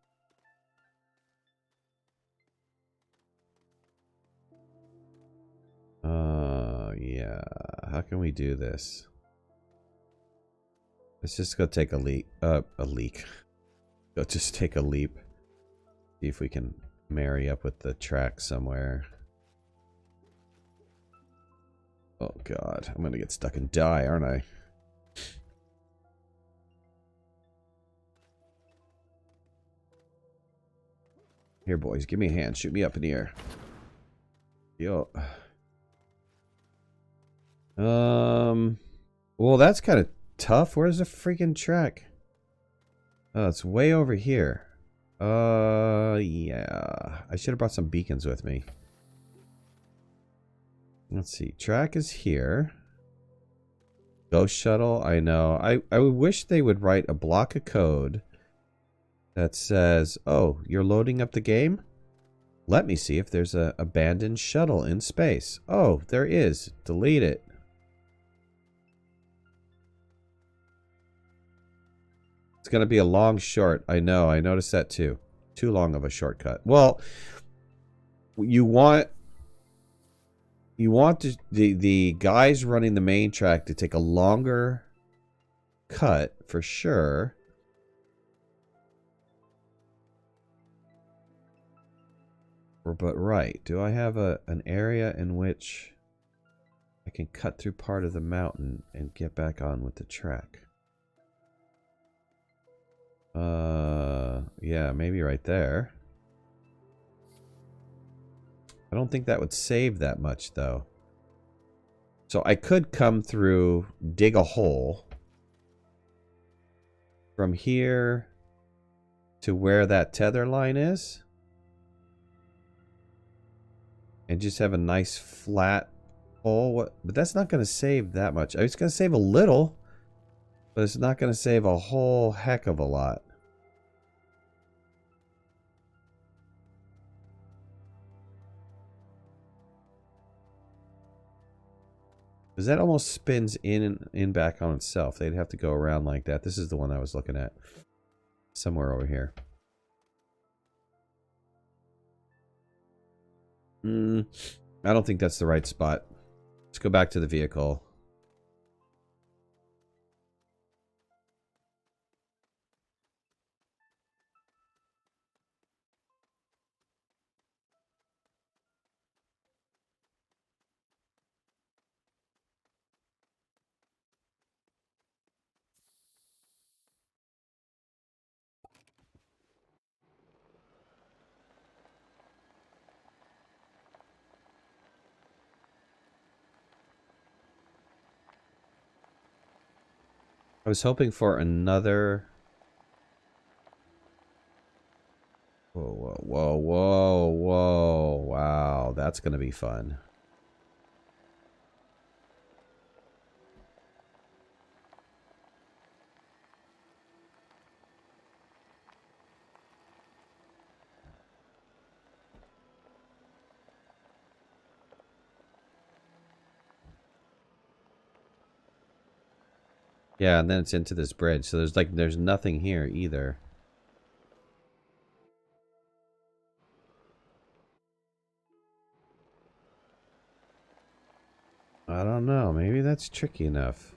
Yeah. How can we do this? Let's just go take a leak. Go just take a leap. See if we can marry up with the track somewhere. Oh god, I'm gonna get stuck and die, aren't I? Here, boys, give me a hand. Shoot me up in the air. Yo. Well, that's kind of tough. Where's the freaking track? Oh, it's way over here. Yeah. I should have brought some beacons with me. Let's see. Track is here. Ghost shuttle. I know. I wish they would write a block of code that says, oh, you're loading up the game? Let me see if there's an abandoned shuttle in space. Oh, there is. Delete it. It's going to be a long short. I know. I noticed that too. Too long of a shortcut. Well, you want the guys running the main track to take a longer cut for sure. But right, do I have an area in which I can cut through part of the mountain and get back on with the track? Yeah, maybe right there. I don't think that would save that much, though. So I could come through, dig a hole from here to where that tether line is, and just have a nice flat hole. But that's not going to save that much. It's going to save a little, but it's not going to save a whole heck of a lot. Because that almost spins in and back on itself. They'd have to go around like that. This is the one I was looking at. Somewhere over here. I don't think that's the right spot. Let's go back to the vehicle. I was hoping for another... Whoa, whoa, whoa, whoa, whoa. Wow, that's going to be fun. Yeah, and then it's into this bridge. So there's nothing here either. I don't know. Maybe that's tricky enough.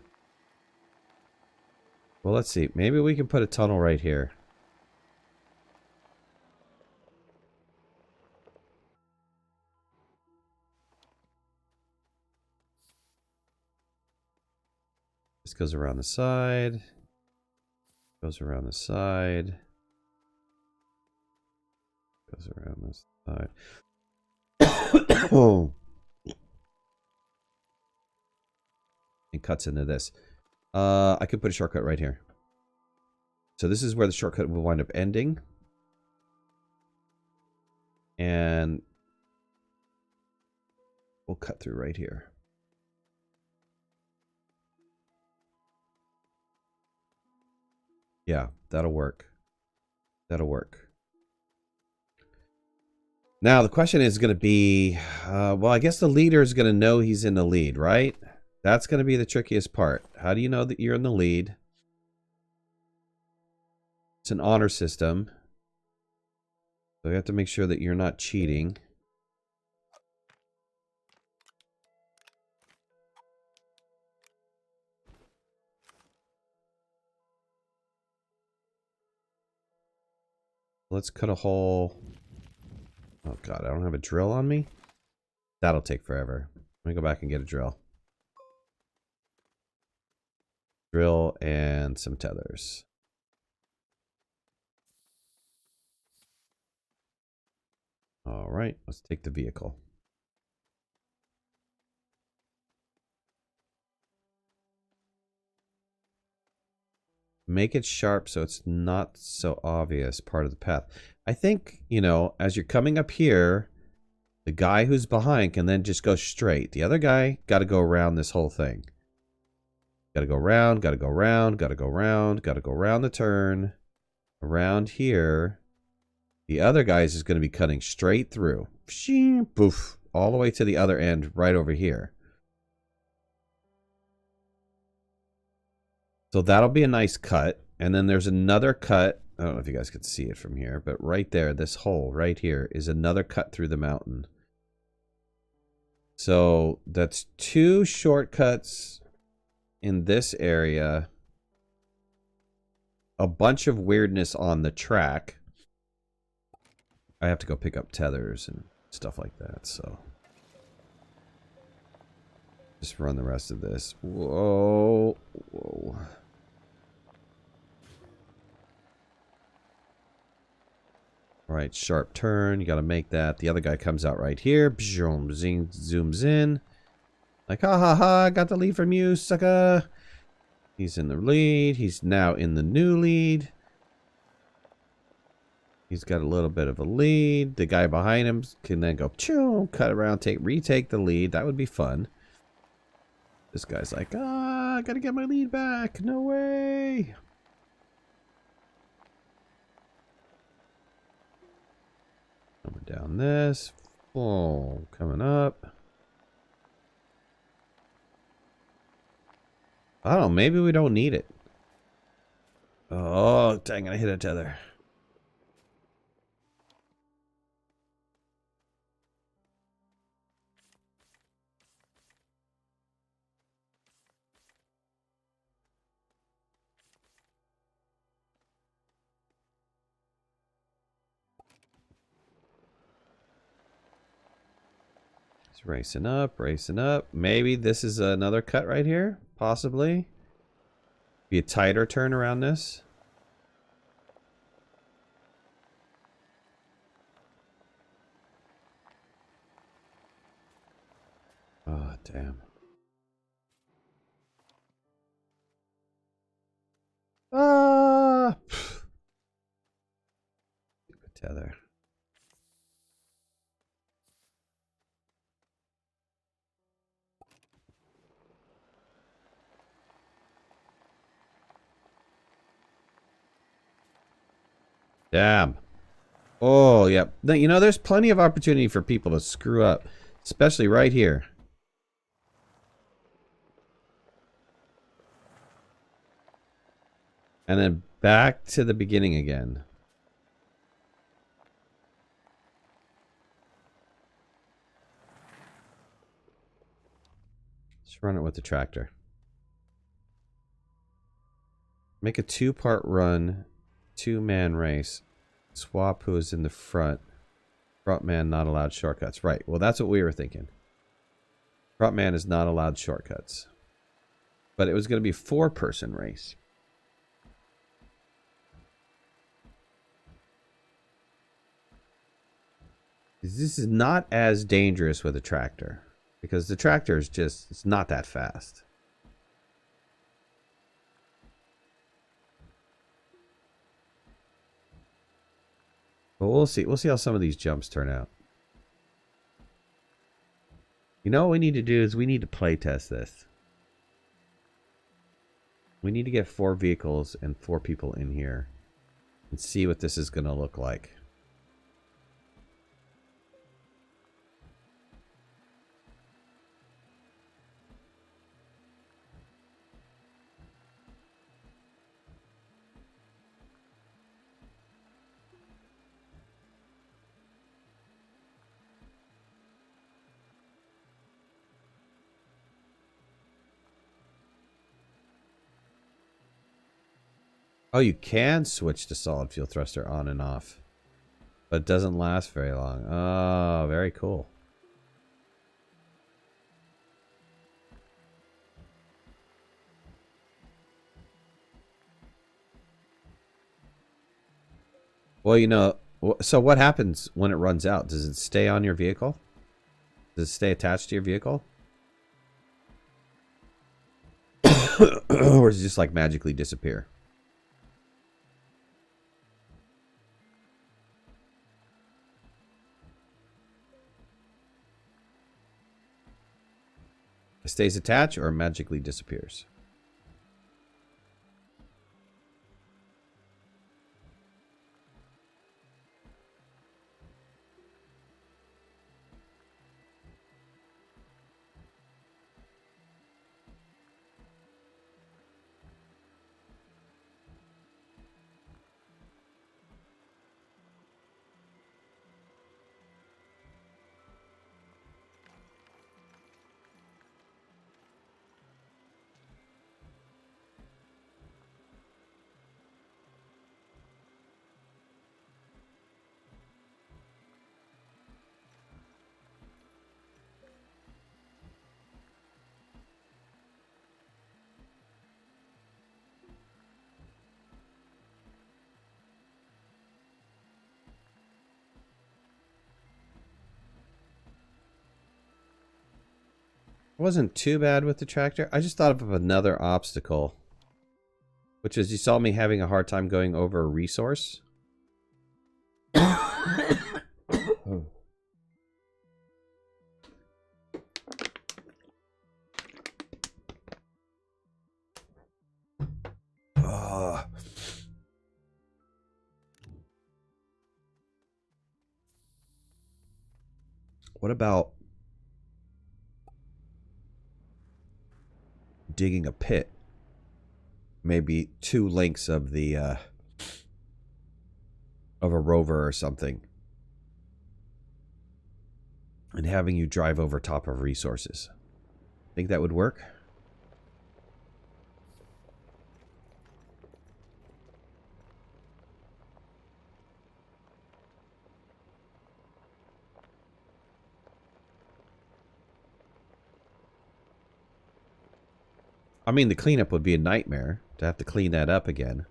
Well, let's see. Maybe we can put a tunnel right here. This goes around the side. Goes around the side. Goes around this side. Oh. And cuts into this. I could put a shortcut right here. So this is where the shortcut will wind up ending. And we'll cut through right here. Yeah, that'll work. That'll work. Now, the question is going to be, well, I guess the leader is going to know he's in the lead, right? That's going to be the trickiest part. How do you know that you're in the lead? It's an honor system. So you have to make sure that you're not cheating. Let's cut a hole. Oh god, I don't have a drill on me? That'll take forever. Let me go back and get a drill. Drill and some tethers. Alright, let's take the vehicle. Make it sharp so it's not so obvious part of the path. I think, you know, as you're coming up here, the guy who's behind can then just go straight. The other guy got to go around this whole thing. Got to go around, got to go around, got to go around, got to go around the turn. Around here. The other guy is just going to be cutting straight through. Poof. All the way to the other end right over here. So that'll be a nice cut. And then there's another cut. I don't know if you guys can see it from here, but right there, this hole right here is another cut through the mountain. So that's 2 shortcuts in this area. A bunch of weirdness on the track. I have to go pick up tethers and stuff like that, so. Just run the rest of this. Whoa. Whoa. Alright, sharp turn. You gotta make that. The other guy comes out right here. Zooms in. Like, ha ha ha, got the lead from you, sucker. He's in the lead. He's now in the new lead. He's got a little bit of a lead. The guy behind him can then go, choo, cut around, retake the lead. That would be fun. This guy's like, I gotta get my lead back. No way. Coming down this. Oh, coming up. I don't know. Maybe we don't need it. Oh, dang, I hit a tether. It's racing up, racing up. Maybe this is another cut right here. Possibly. Be a tighter turn around this. Oh, damn. Ah! Stupid tether. Damn. Oh, yeah. You know, there's plenty of opportunity for people to screw up. Especially right here. And then back to the beginning again. Let's run it with the tractor. Make a 2-part run. 2-man race. Swap who is in the front. Front man not allowed shortcuts. Right. Well, that's what we were thinking. Front man is not allowed shortcuts. But it was going to be a 4-person race. This is not as dangerous with a tractor. Because the tractor is just, it's not that fast. But we'll see. We'll see how some of these jumps turn out. You know what we need to do is we need to play test this. We need to get 4 vehicles and 4 people in here and see what this is going to look like. Oh, you can switch to solid fuel thruster on and off. But it doesn't last very long. Oh, very cool. Well, you know, so what happens when it runs out? Does it stay on your vehicle? Does it stay attached to your vehicle? Or does it just like magically disappear? It stays attached or magically disappears? It wasn't too bad with the tractor. I just thought of another obstacle, which is you saw me having a hard time going over a resource. What about digging a pit? Maybe 2 lengths of the of a rover or something, and having you drive over top of resources. Think that would work? I mean, the cleanup would be a nightmare to have to clean that up again.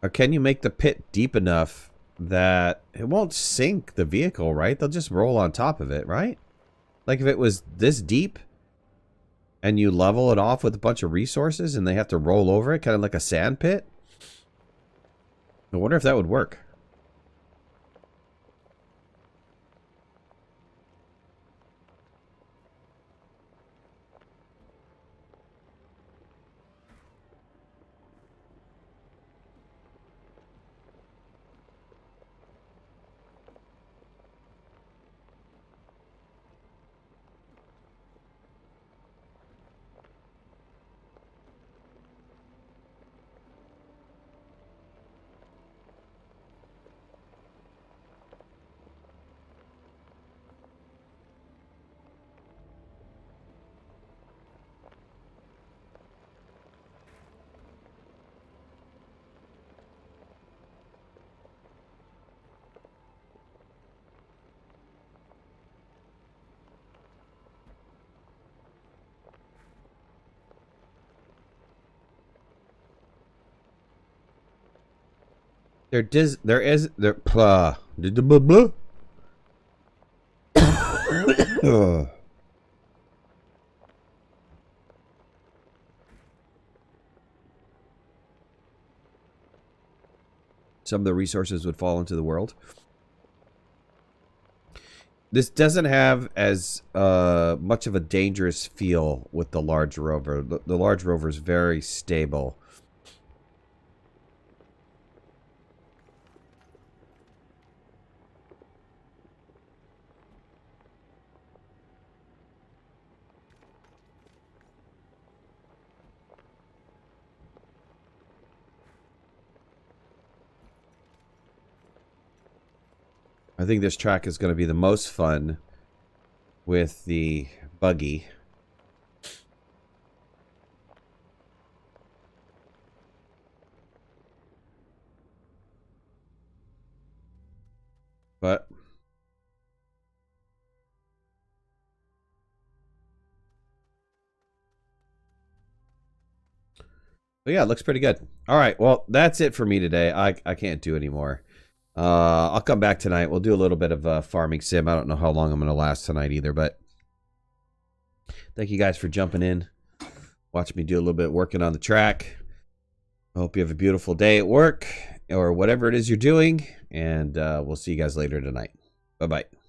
Or can you make the pit deep enough that it won't sink the vehicle, right? They'll just roll on top of it, right? Like if it was this deep and you level it off with a bunch of resources and they have to roll over it, kind of like a sand pit. I wonder if that would work. some of the resources would fall into the world. This doesn't have as much of a dangerous feel with the large rover. The large rover is very stable. I think this track is going to be the most fun with the buggy. But yeah, it looks pretty good. All right, well, that's it for me today. I can't do anymore. I'll come back tonight. We'll do a little bit of farming sim. I don't know how long I'm going to last tonight either, but thank you guys for jumping in. Watch me do a little bit working on the track. I hope you have a beautiful day at work or whatever it is you're doing, and we'll see you guys later tonight. Bye-bye.